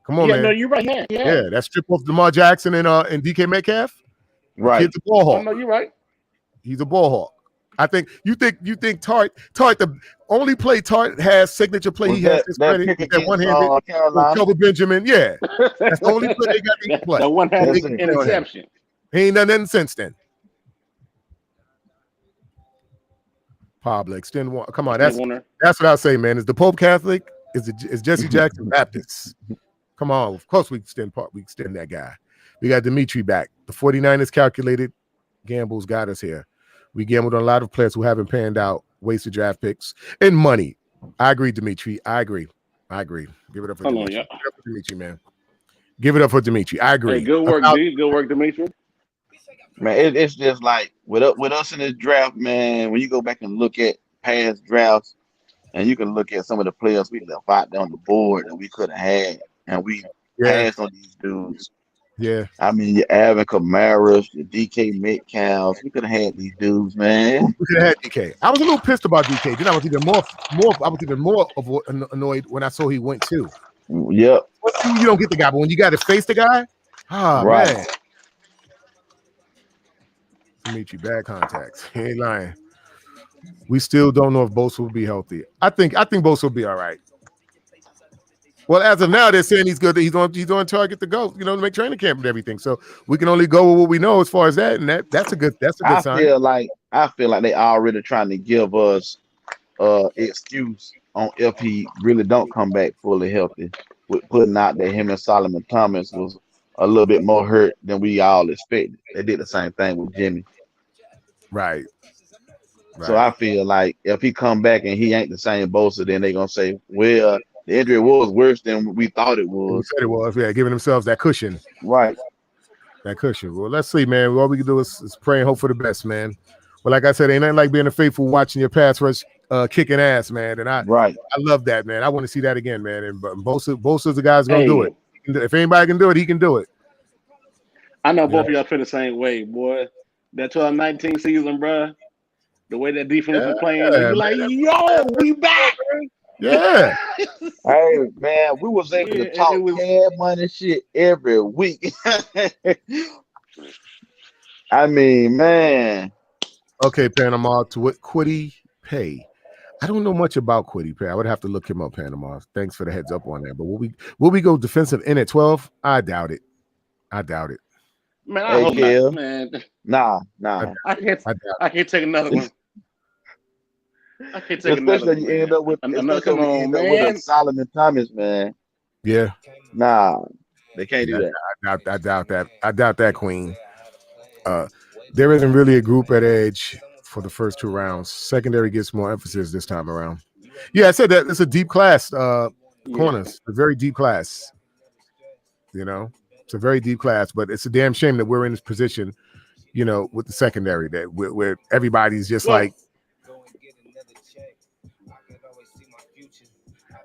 Come on, man. No, you're right. Yeah. That strip off Lamar Jackson and DK Metcalf. Right. Kid's a ball hawk. No, you're right. He's a ball hawk. I think you think Tart the only play Tart has signature play he has this credit that one-handed Kelvin Benjamin. Yeah. That's the only play they got to play. The one-handed interception. He ain't done nothing since then. Pablo, extend one. Come on, that's what I say, man. Is the Pope Catholic? Is Jesse Jackson Baptist? Come on, of course we extend that guy. We got Dimitri back. The 49ers calculated gambles got us here. We gambled on a lot of players who haven't panned out, wasted draft picks and money. I agree, Dimitri. I agree. Give it up for Dimitri. Give it up for Dimitri, man. Give it up for Dimitri. I agree. Hey, good work, D. Good work, Dimitri. Man, it's just like with us in this draft, man. When you go back and look at past drafts, and you can look at some of the players we left out there on the board that we could have had, and we passed on these dudes. Yeah, I mean, your Alvin Kamara, your DK Metcalf, we could have had these dudes, man. We could have had DK. I was a little pissed about DK. Then I was even more annoyed when I saw he went too. Yep. You don't get the guy, but when you got to face the guy, right. Man. Dimitri, bad contacts. He ain't lying. We still don't know if Bosa will be healthy. I think Bosa will be all right. Well, as of now, they're saying he's good. He's on target to go, to make training camp and everything. So we can only go with what we know as far as that, and that's a good sign. I feel like they already trying to give us excuse on if he really don't come back fully healthy. With putting out that him and Solomon Thomas was a little bit more hurt than we all expected. They did the same thing with Jimmy. Right. So I feel like if he come back and he ain't the same Bosa, then they're gonna say, well, the injury was worse than we thought it was. We said it was, giving themselves that cushion. Right. That cushion. Well, let's see, man. All we can do is pray and hope for the best, man. Well, like I said, ain't nothing like being a faithful watching your pass rush kicking ass, man. And I love that, man. I want to see that again, man. And Bosa's the guy's gonna do it. If anybody can do it, he can do it. I know both of y'all feel the same way, boy. That 2019 season, bro. The way that defense was playing, you're like, yo, we back. Yeah. Hey, man, we was able to talk cash money shit every week. I mean, man. Okay, Panama, to what Quiddy Pay. I don't know much about Quiddy Pay. I would have to look him up, Panama. Thanks for the heads up on that. But will we go defensive end at 12? I doubt it. Man, I hope not, man. Nah. I can't take another one. I can't take especially you end up with a Solomon Thomas, man. Yeah. Nah, they can't do that. I doubt that. I doubt that, Queen. There isn't really a group at edge for the first two rounds. Secondary gets more emphasis this time around. Yeah, I said that it's a deep class. Corners, a very deep class. It's a very deep class, but it's a damn shame that we're in this position, with the secondary that where everybody's just like.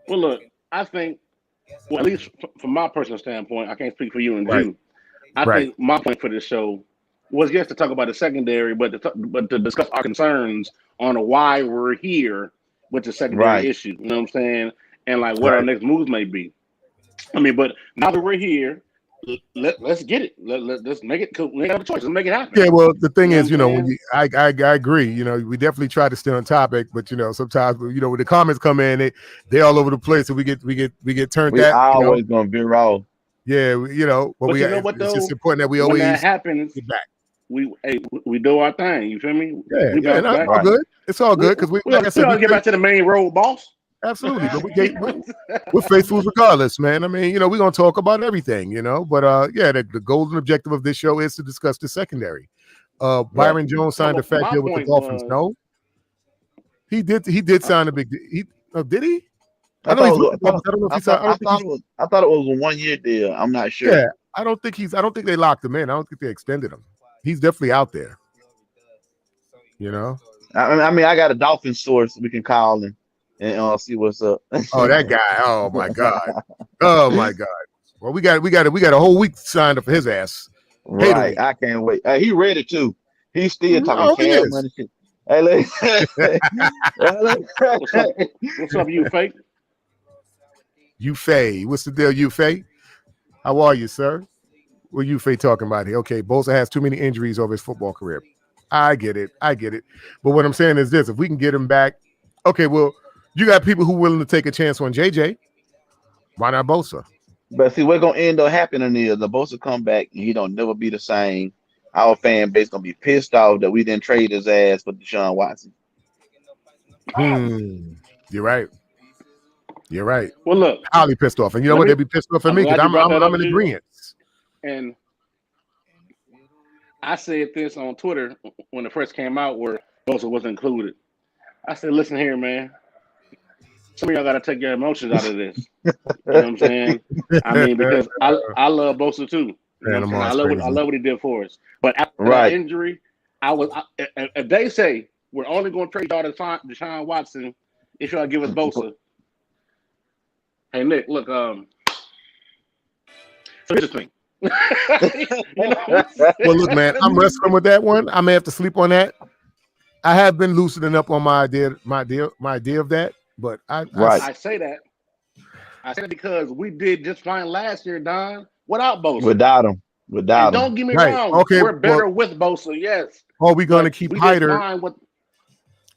Well, look, I think, at least from my personal standpoint, I can't speak for you and you. I think my point for this show was just to talk about the secondary, but to discuss our concerns on why we're here with the secondary issue. You know what I'm saying? And like what our next moves may be. I mean, but now that we're here, let's get it. Let's make it cool. We ain't have a choice. Let's make it happen. Yeah, well, the thing is, I agree. We definitely try to stay on topic, but sometimes when the comments come in, they all over the place, and we get turned. We always gonna be raw. Yeah, but it's just important that we always when that happens, get back. We do our thing. You feel me? Yeah, it's all good. It's all good because we get back to the main road, boss. Absolutely, but we're faithful regardless, man. I mean, we're gonna talk about everything, but the golden objective of this show is to discuss the secondary. Byron Jones signed a fat deal with the Dolphins. No, he did sign a big deal. Did he? I thought it was a 1-year deal. I'm not sure. Yeah, I don't think they locked him in. I don't think they extended him. He's definitely out there. You know. I mean, I got a Dolphin source we can call and see what's up. Oh, that guy! Oh my God! Oh my God! Well, we got a whole week signed up for his ass. Right, I can't wait. He ready too. He's still talking Cam money shit. Hey, what's up, you fake? You Fay, what's the deal, you Fay? How are you, sir? What you Fay talking about here? Okay, Bosa has too many injuries over his football career. I get it. But what I'm saying is this: if we can get him back, okay. Well, you got people who are willing to take a chance on JJ. Why not Bosa? But see, what's gonna end up happening is the Bosa come back and he don't never be the same. Our fan base gonna be pissed off that we didn't trade his ass for Deshaun Watson. You're right. Well, look, highly pissed off, and you know what? They'll be pissed off at me because I'm in agreement. And I said this on Twitter when it first came out, where Bosa wasn't included. I said, "Listen here, man. Some of y'all got to take your emotions out of this." You know what I'm saying? I mean, because I love Bosa too. You know what I love what he did for us. But after that injury, if they say we're only going to trade y'all to Deshaun Watson if y'all give us Bosa. Hey Nick, look. So here's the thing. Well, look, man, I'm wrestling with that one. I may have to sleep on that. I have been loosening up on my idea of that, but I say that because we did just fine last year, Don, without Bosa. Without him. Don't get me wrong. Okay, we're better with Bosa, yes. Are we going to keep Hyder?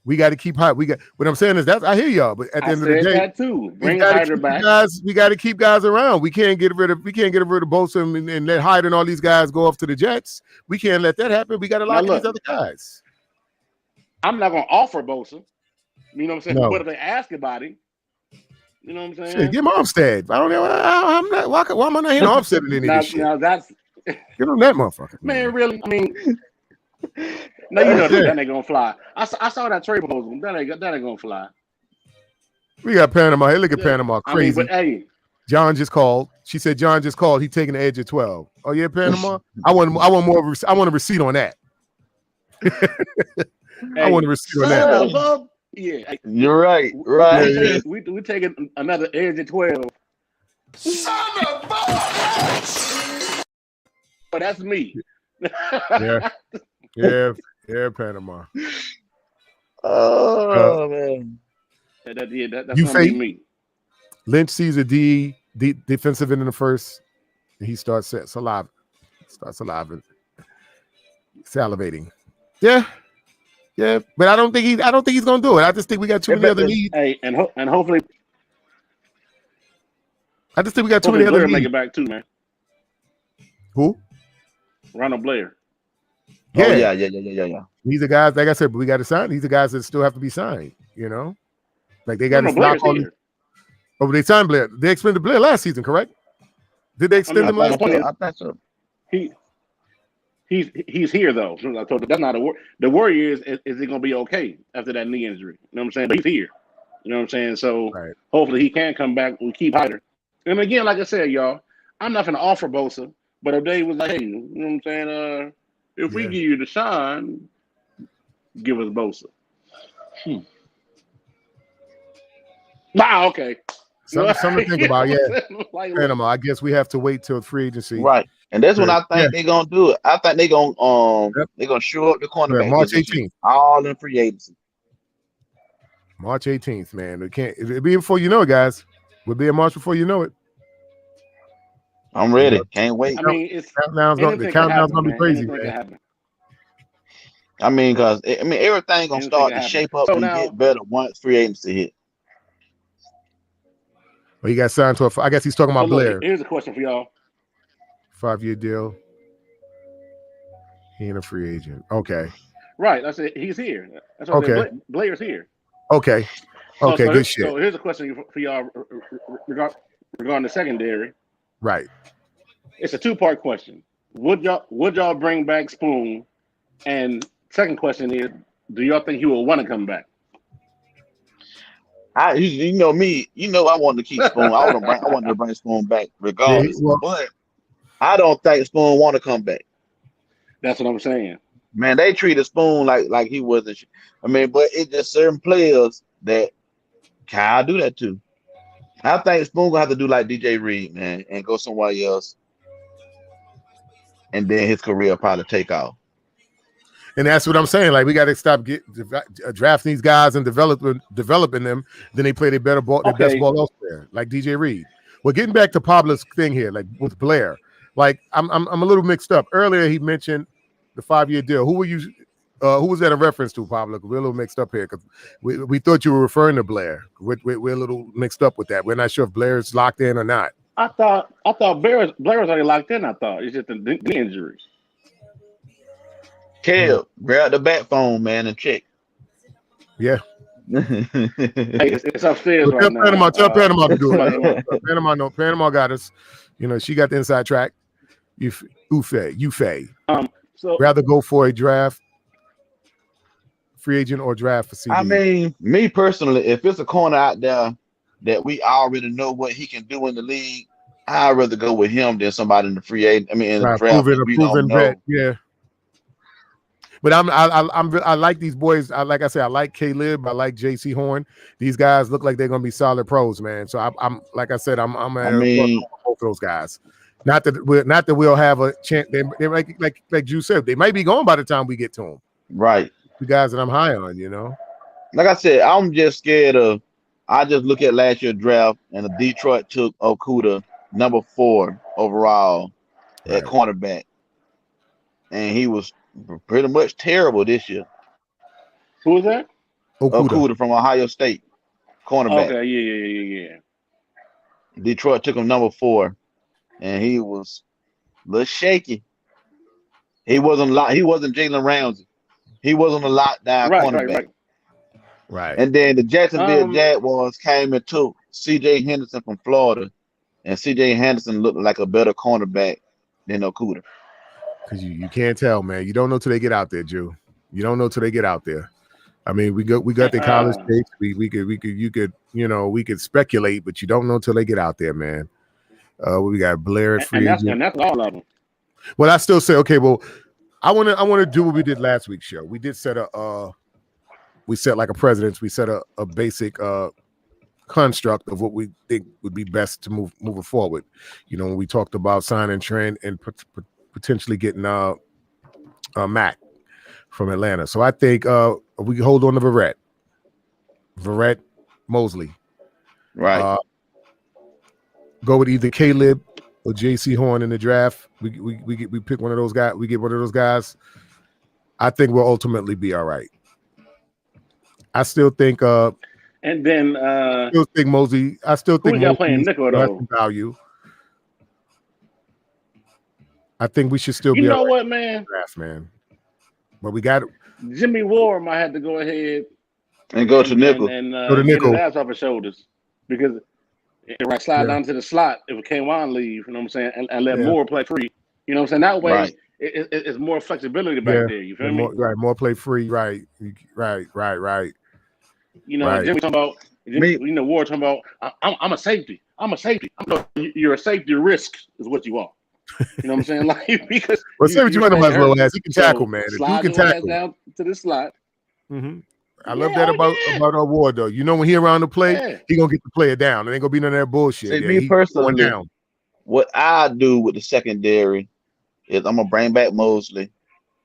We got to keep Hyder. What I'm saying is that I hear y'all, but at the end of the day, that too. Bring Hyder back. We got to keep guys around. We can't get rid of Bosa and let Hyder and all these guys go off to the Jets. We can't let that happen. We got to lock in these other guys. I'm not going to offer Bosa. You know what I'm saying? No. But if they ask about him, you know what I'm saying? Shit, get him Armstead. I don't know. I'm not. Why am I not hearing Armstead in any of this shit? Now that's get on that motherfucker. Man, really? I mean, no, you know that ain't gonna fly. I saw that trade proposal. That ain't gonna fly. We got Panama. Hey, look at Panama. Crazy. I mean, but hey, John just called. She said John just called. He's taking the edge at 12. Oh yeah, Panama. I want more. I want a receipt on that. I want a receipt on that. Yeah, you're right. Right. Yeah. We taking another edge at 12. Son of a bitch! But that's me. Yeah, Panama. Oh man. That's you gonna be me. Lynch sees a defensive end in the first, and he starts salivating. Yeah, but I don't think he's gonna do it. I just think we got too many other needs. Hey, and hopefully, I just think we got too many other needs. Make it back too, man. Who? Ronald Blair. Yeah. These are guys, like I said, but we got to sign. These are guys that still have to be signed. You know, like they got to knock on. Oh, they signed Blair. They extended Blair last season, correct? Did they extend him last season? I thought so. He's here though. I told you that's not a worry. The worry is he going to be okay after that knee injury? You know what I'm saying? But he's here. You know what I'm saying? So hopefully he can come back. We keep Hyder. And again, like I said, y'all, I'm not going to offer Bosa, but if they was like, hey, you know what I'm saying? If we give you Deshaun, give us Bosa. Wow, okay. Something to think about, Panama. I guess we have to wait till free agency. Right. And that's when I think they're gonna do it. I think they're gonna show up the cornerback. March 18th. All in free agency. March 18th, man. It'll be before you know it, guys. We'll be in March before you know it. I'm ready. Can't wait. I mean, the countdown's gonna be crazy, man. I mean, because everything gonna start to shape up and get better once free agency hit. Well, he got signed to I guess he's talking about Blair. Here's a question for y'all. 5-year deal. He ain't a free agent. Okay. Right. I said he's here. That's okay. Blair's here. Okay. Okay. Good shit. So here's a question for y'all regarding the secondary. Right. It's a two-part question. Would y'all bring back Spoon? And second question is, do y'all think he will want to come back? You know me. You know I wanted to keep Spoon. I wanted to bring Spoon back regardless. But I don't think Spoon want to come back. That's what I'm saying. Man, they treated Spoon like he wasn't. I mean, but it's just certain players that Kyle do that too. I think Spoon gonna have to do like DJ Reed, man, and go somewhere else, and then his career probably take off. And that's what I'm saying. Like we got to stop drafting these guys and developing them. Then they play their better ball, their best ball elsewhere, like DJ Reed. Well, getting back to Pablo's thing here, like with Blair, like I'm a little mixed up. Earlier he mentioned the 5-year deal. Who were you? Who was that a reference to, Pablo? We're a little mixed up here because we thought you were referring to Blair. We're a little mixed up with that. We're not sure if Blair is locked in or not. I thought Blair was already locked in. I thought it's just the injuries. Kev, grab the bat phone, man, and check. Yeah. Hey, it's upstairs right now. Tell Panama to do it. Panama got us. You know, she got the inside track. Ufe. So rather go for a draft, free agent, or draft for CD. I mean, me personally, if it's a corner out there that we already know what he can do in the league, I'd rather go with him than somebody in the free agent. I mean, in the draft, we don't know. Vet, yeah. But I like these boys. Like I said, I like Caleb. I like J.C. Horn. These guys look like they're gonna be solid pros, man. So I'm like I said, I'm both of those guys. Not that we'll have a chance. They like Drew said, they might be gone by the time we get to them. Right. The guys that I'm high on, you know. Like I said, I'm just scared of. I just look at last year's draft, and the Detroit took Okuda, number 4 overall at cornerback, and he was pretty much terrible this year. Who was that? Okuda from Ohio State, cornerback. Okay, yeah. Detroit took him number 4, and he was a little shaky. He wasn't Jalen Ramsey. He wasn't a lockdown cornerback. Right. And then the Jacksonville Jaguars came and took C.J. Henderson from Florida, and C.J. Henderson looked like a better cornerback than Okuda. Because you can't tell, man. You don't know till they get out there, Drew. You don't know till they get out there. I mean, we got the college stakes. We could speculate, but you don't know till they get out there, man. We got Blair free agent. And that's all of them. Well, I still say, okay, well, I want to do what we did last week's show. We did set we set like a precedence. We set a basic construct of what we think would be best to move forward. You know, when we talked about signing Trent and potentially getting Mac from Atlanta. So I think we can hold on to Verrett Mosley. Right. Go with either Caleb or J.C. Horn in the draft. We pick one of those guys. We get one of those guys. I think we'll ultimately be all right. I still think and then I still think Mosley. I still think Mosley playing nickel though. Value. I think we should still be. You know what, man? Draft, man. But we got Jimmy Ward might have to go ahead and go to nickel and go to get nickel. his ass off his shoulders because it slide down to the slot if K1 leave. You know what I'm saying? And let Moore play free. You know what I'm saying? That way, it's more flexibility back there. You feel me? Right, more play free. Right. You know, Jimmy talking about. Ward talking about. I'm a safety. You're a safety risk is what you are. You know what I'm saying? Like because safety might as well ass. He can tackle, man. If slide you can tackle down to the slot. Mm-hmm. I love that about our Ward though. You know, when he around the play, he gonna get the player down. It ain't gonna be none of that bullshit. See, me personally, what I do with the secondary is I'm gonna bring back Mosley.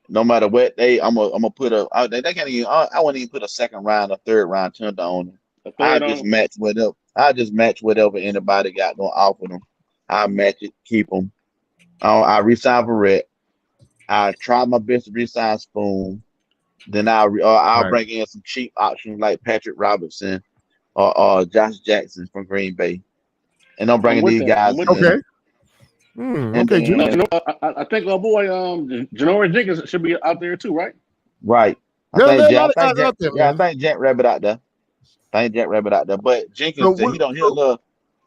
No matter what I'm gonna put they can't even. I wouldn't even put a second round or third round tender on them. I just match whatever anybody got gonna offer them. I match it, keep them. I resign Verrett. I try my best to resign Spoon. Then I'll bring in some cheap options like Patrick Robertson or Josh Jackson from Green Bay, and I'm bringing these guys. Okay. I think our boy Janoris Jenkins should be out there too, right? Right. I think Jack Rabbit out there. But Jenkins,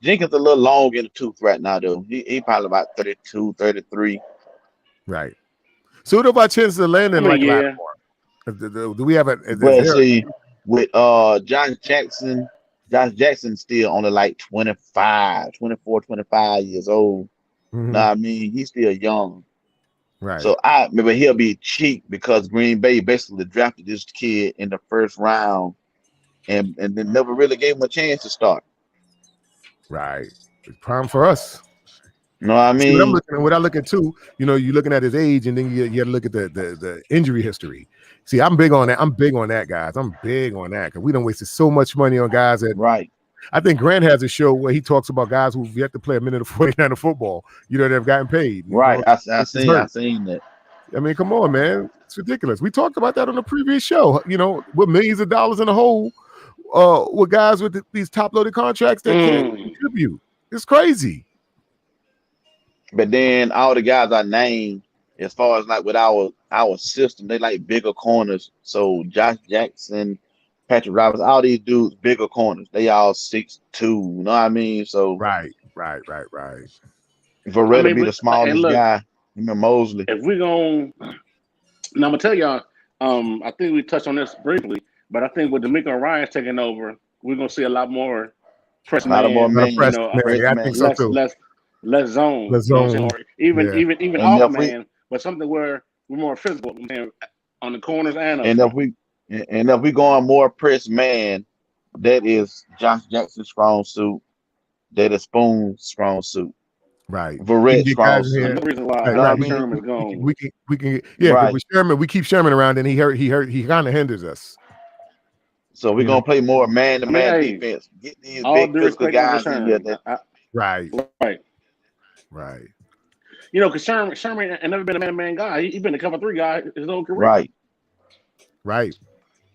Jenkins a little long in the tooth right now, though. He probably about 32, 33. Right. So what about chances of landing Lattimore? Do we have with Josh Jackson still only like 24, 25 years old. Nah, I mean, he's still young. Right. So I remember he'll be cheap because Green Bay basically drafted this kid in the first round and then never really gave him a chance to start. Right. It's prime for us. You know what I See, mean? what I look at too, you're looking at his age, and then you got to look at the injury history. See, I'm big on that. I'm big on that, guys. I'm big on that because we don't wasted so much money on guys that. Right. I think Grant has a show where he talks about guys who've yet to play a minute of 49 of football. That have gotten paid. Right. I seen that. I mean, come on, man. It's ridiculous. We talked about that on the previous show. With millions of dollars in the hole, with guys with these top-loaded contracts that can't contribute. It's crazy. But then all the guys I named, as far as like with our system, they like bigger corners. So Josh Jackson, Patrick Roberts, all these dudes, bigger corners. They all 6'2", you know what I mean? So Right. Varela be the smallest guy. Mosley. If we're going, now I'm gonna tell y'all. I think we touched on this briefly, but I think with D'Amico Ryan's taking over, we're gonna see a lot more press man. I think so too. Less zone. Less zone. Or even And off man, but something where we're more physical on the corners and if we going more press man, that is Josh Jackson's strong suit. That is Spoon's strong suit. Right. Verrett's strong suit. The reason why Sherman's gone. We can with Sherman, we keep Sherman around, and he kind of hinders us. So we're gonna play more man-to-man defense. Get these big physical guys in here. Right. Because Sherman ain't never been a man-to-man guy. He's been a cover 3 guy his whole career. Right.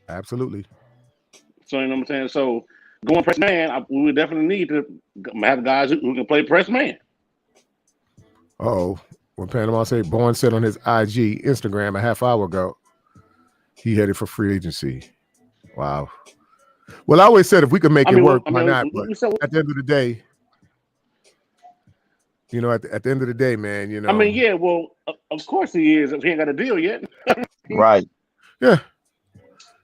Absolutely. So you know what I'm saying. So going press man, we would definitely need to have guys who can play press man. Oh, when Panama said Bourne said on his Instagram a half hour ago, he headed for free agency. Wow. Well, I always said if we could make it work, why not? But at the end of the day, at the end of the day, man, I mean, yeah, well, of course he is. If he ain't got a deal yet. Right. Yeah.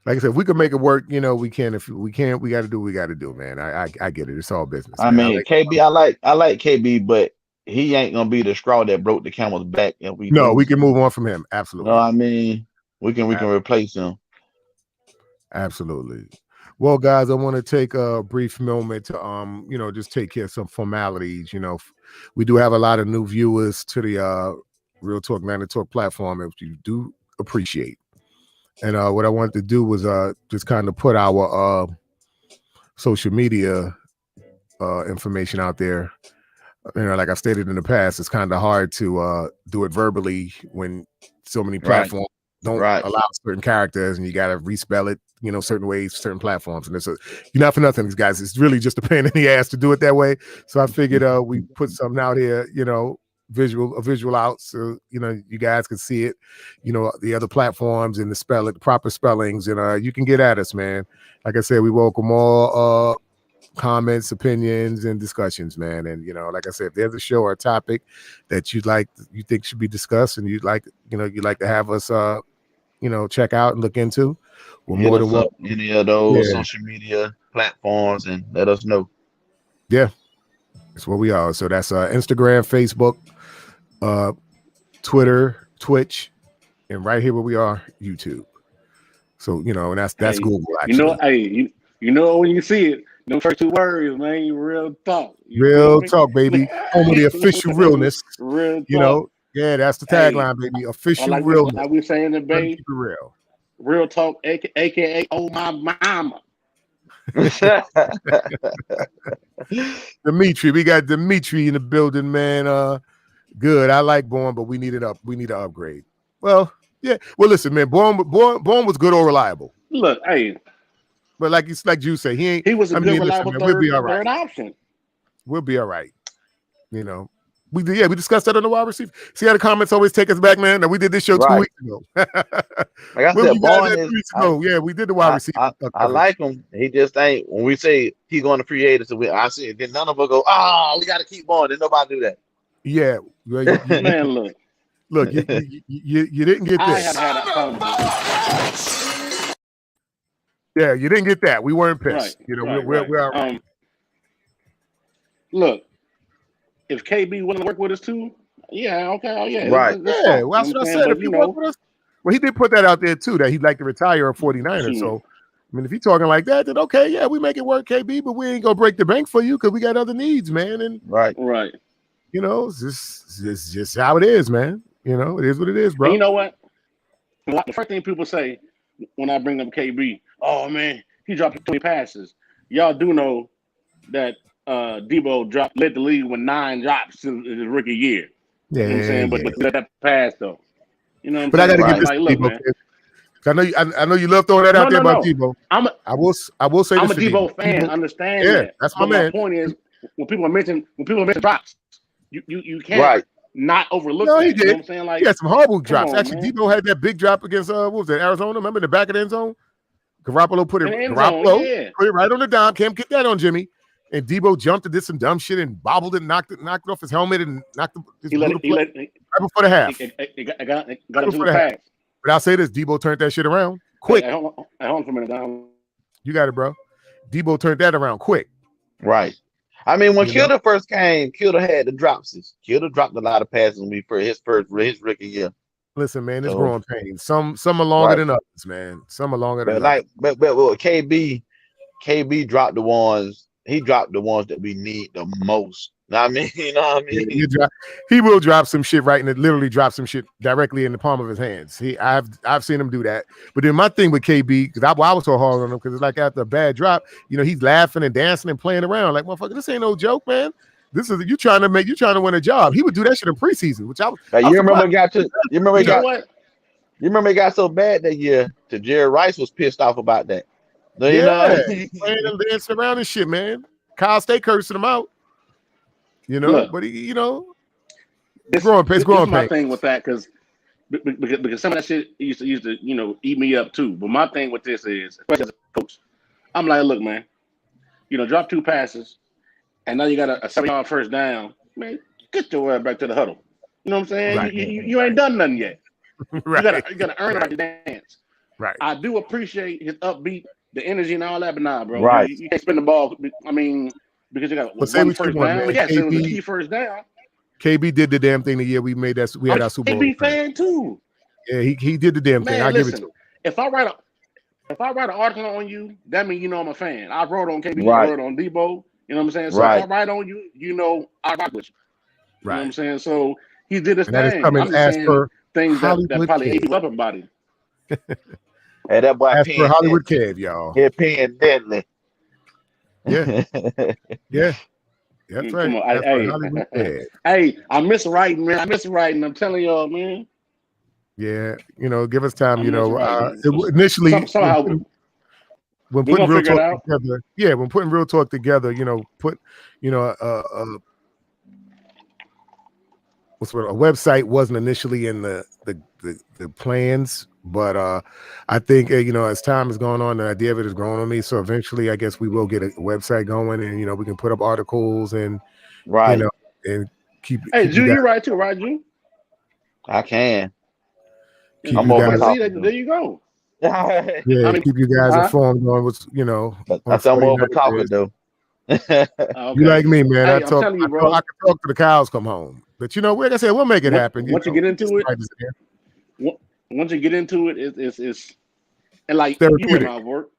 Like I said, if we could make it work, we can. If we can't, we got to do what we got to do, man. I get it. It's all business. I mean, KB, I like KB, but he ain't gonna be the straw that broke the camel's back. And we can move on from him. Absolutely. No, I mean, we can replace him. Absolutely. Well, guys, I want to take a brief moment to just take care of some formalities. We do have a lot of new viewers to the Real Talk 9 Talk platform, which you do appreciate. And what I wanted to do was just kind of put our social media information out there. Like I stated in the past, it's kind of hard to do it verbally when so many platforms don't allow certain characters, and you got to respell it, certain ways, certain platforms. And it's you're not for nothing, guys. It's really just a pain in the ass to do it that way. So I figured we put something out here, a visual out, so you guys can see it, the other platforms and the proper spellings, and you can get at us, man. Like I said, we welcome all comments, opinions, and discussions, man. And like I said, if there's a show or a topic that you think should be discussed, and you'd like to have us check out and look into, we're more than welcome. Any of those social media platforms, and let us know. Yeah, that's where we are. So that's Instagram, Facebook, Twitter, Twitch, and right here where we are, YouTube. So and that's Google. Actually. When you see it, no first 2 words, man. Real talk. Real talk, baby. Home of the official realness. Real talk. That's the tagline, baby. Official realness. Like we saying the baby. Real. Real talk, aka oh my mama. Dimitri, we got Dimitri in the building, man. Good. I like Bourne, but we need it up. We need to upgrade. Well, yeah. Well, listen, man. Bourne was good or reliable. Look, hey. But like you say, he was a good reliable third option. We'll be all right. We discussed that on the wide receiver. See how the comments always take us back, man. Now, we did this show 2 weeks ago. Like I said, Bourne we did the wide receiver. I like him. He just ain't. When we say he's going to free agency, I see it. Then none of us go, we got to keep Bourne. Then nobody do that. Yeah, man. Look, you didn't get this. I have had a phone. Yeah, you didn't get that. We weren't pissed. We're all right. Look, if KB willing to work with us too, yeah, okay, oh yeah, Right. let's Yeah, talk. well, that's what I said. If he worked with us, well, he did put that out there too, that he'd like to retire a 49er. So, I mean, if you're talking like that, then okay, yeah, we make it work, KB, but we ain't gonna break the bank for you because we got other needs, man. And right. You know, it's just how it is, man. You know, it is what it is, bro. And you know what? The first thing people say when I bring up KB, oh man, he dropped 20 passes. Y'all do know that Debo led the league with 9 drops in his rookie year. Yeah, you know what I'm saying? But that pass though. You know what I'm but saying? I gotta give this like, to look, Debo. man. I know you love throwing that out there about Debo. I will say I'm this a Debo fan. Debo, Understand that. That's my man. My point is, when people mention drops, you can't not overlook that. He did. You know what I'm saying? Like, he had some horrible drops. On, actually, man. Debo had that big drop against what was it, Arizona? Remember in the back of the end zone? Garoppolo put it put it right on the dime. Can't get that on Jimmy. And Debo jumped and did some dumb shit and bobbled it, knocked it off his helmet and knocked his right before the half. It got into the pass. But I'll say this: Debo turned that shit around quick. Hey, hold on for a minute. You got it, bro. Debo turned that around quick. Right. I mean, when Kilda first came, Kilda had the drops. Kilda dropped a lot of passes when his rookie year. Listen, man, it's growing pains. Some are longer than others, man. Some are longer than others. But with KB dropped the ones. He dropped the ones that we need the most. I mean, you know what I mean? Yeah, he will drop some shit right, and it literally drops some shit directly in the palm of his hands. I've seen him do that. But then my thing with KB, because I was so hard on him, because it's like after a bad drop, you know, he's laughing and dancing and playing around like, motherfucker, this ain't no joke, man. This is you trying to win a job. He would do that shit in preseason, which you remember it got so bad that year that Jerry Rice was pissed off about that. So, you know, playing and dancing around and shit, man. Kyle stay cursing him out. You know, but he, it's growing pains. My thing with that because some of that shit used to eat me up too. But my thing with this is, especially as a coach, I'm like, look, man, drop 2 passes, and now you got a 7-yard first down. Man, get your way back to the huddle. You know what I'm saying? Right. You ain't done nothing yet. Right. You gotta earn it right to dance. Right. I do appreciate his upbeat, the energy and all that, but nah, bro. Right. You can't spin the ball. I mean, because you got one first down. Yes, it was a key first down. KB did the damn thing the year we had our Super Bowl. KB fan too. Yeah, he did the damn thing. I give it to him. If I write an article on you, that means I'm a fan. I wrote on KB, right. I wrote on Debo. You know what I'm saying? So right. if I write on you, I rock with you. Right. You know what I'm saying? So he did his thing. That is coming as per things that probably ate up everybody. Hey, that boy as per Hollywood Kev, y'all. He's paying deadly. Yeah. Yeah. That's right. Hey, I miss writing, man. I miss writing. I'm telling y'all, man. Yeah, give us time. Initially, when putting real talk together, when putting real talk together, a website wasn't initially in the plans, but I think as time has gone on, the idea of it has grown on me. So eventually, I guess we will get a website going, and we can put up articles and and keep. Hey, Drew, you write too, right, Drew? I can. I'm over top. There you go. Keep you guys informed on what's I'm over talking though. Okay. You like me, man. Hey, I can talk to the cows come home. But like I said, we'll make it happen. Once you get into it, it's and like you my work.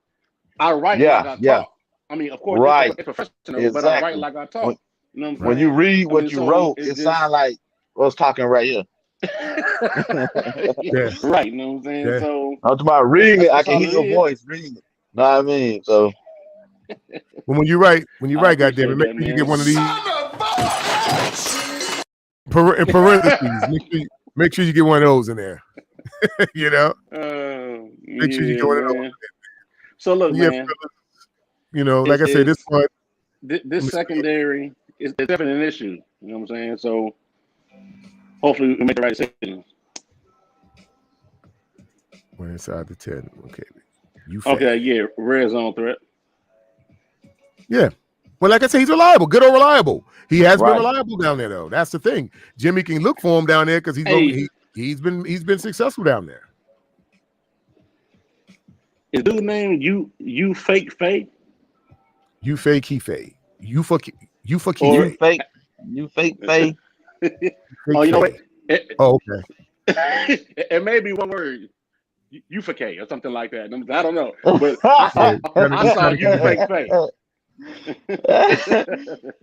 I write like I talk. I mean, of course, it's professional, but I write like I talk. You know what I'm saying? When you read what you wrote, it sounds like I was talking right here. Right, you know what I'm saying? Yeah. So I'm talking about reading it. I can hear your voice reading it. Know what I mean? So when you write, goddamn it, make sure you get one of these in parentheses. Make sure you get one of those in there. Make sure you get one of those in there. So look, man. Like I said, this one, this secondary is definitely an issue. You know what I'm saying? So hopefully we make the right decision. We're inside the 10. Okay. Red zone threat. Yeah. Well, like I said, he's reliable. Good or reliable. He has been reliable down there, though. That's the thing. Jimmy can look for him down there because he's been successful down there. Is dude named you fake Faye? You fake, he fake. You fuck he or fake. You fake Faye. Oh, you know what? Oh, okay. It may be one word. Ufake or something like that. I don't know. But I saw you fake Faye.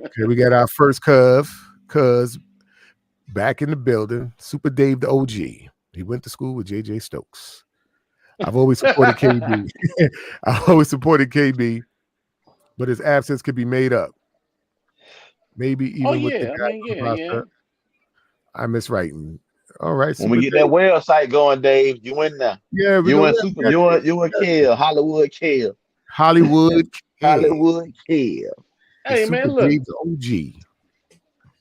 Okay, we got our first cuz back in the building. Super Dave the OG. He went to school with JJ Stokes. I've always supported KB. I've always supported KB, but his absence could be made up. Maybe even with the guy yeah. I miss writing. All right. When we get that website going, Dave, you in there. Yeah, you and Kill, Hollywood Kill. Hollywood Kill. Hey man, look. Dave's OG.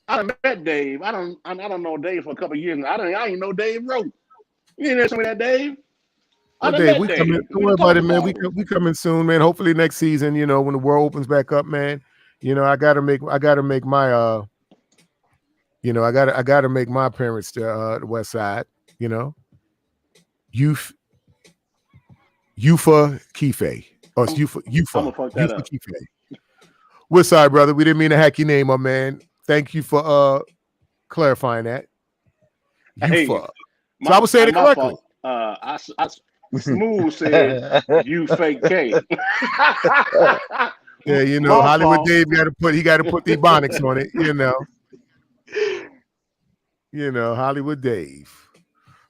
I done met Dave. I don't know Dave for a couple of years now. I ain't know Dave wrote. You ain't there some of that, Dave? Dave, we coming. Don't worry about it, man. We coming soon, man. Hopefully next season, you know, when the world opens back up, man. You know, I gotta make my you know, I gotta make my parents the West Side, you know. Ufa Kife. Oh, it's Ufa Kife. West Side, brother. We didn't mean to hack your name, my man. Thank you for clarifying that. Hey, so I was saying it correctly. I smooth said you fake K. Yeah, you know, Hollywood Dave got to put the ebonics on it, you know. You know, Hollywood Dave.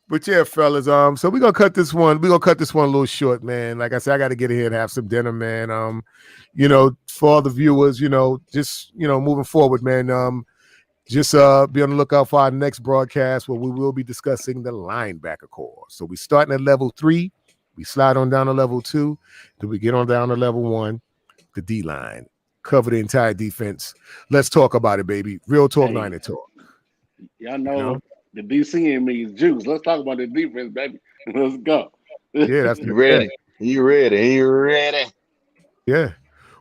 But yeah, fellas, so we're gonna cut this one. We're gonna cut this one a little short, man. Like I said, I gotta get ahead and have some dinner, man. You know, for all the viewers, you know, just moving forward, man. Just be on the lookout for our next broadcast where we will be discussing the linebacker core. So we starting at level 3, we slide on down to level 2, then we get on down to level 1, the D line. Cover the entire defense. Let's talk about it, baby. Real talk, Niner talk. Y'all know the DC in me is juice. Let's talk about the defense, baby. Let's go. Yeah, that's ready. You ready? Yeah.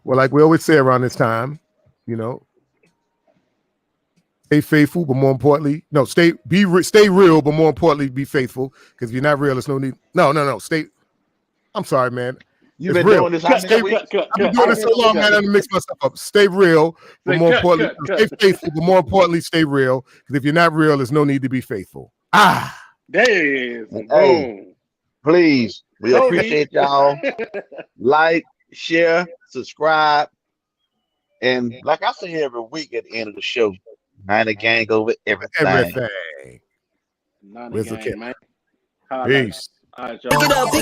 Well, like we always say around this time, you know, stay faithful, but more importantly, stay real, but more importantly, be faithful. Because if you're not real, there's no need. No. I'm sorry, man. You've been doing this. I've been doing this so long, man. I'm mix myself up. Stay real, but more importantly, stay faithful. But more importantly, stay real. Because if you're not real, there's no need to be faithful. There it is. Hey, please, we appreciate y'all. Like, share, subscribe, and like I say every week at the end of the show, Niner Gang over everything. Niner Gang, man. Peace. All right, pick it up.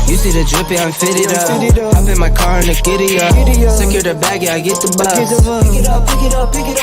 You see the drippy, I'm fitted up. Hop in my car and the giddy up. Secure the bag, yeah, I get the bus. Pick it up.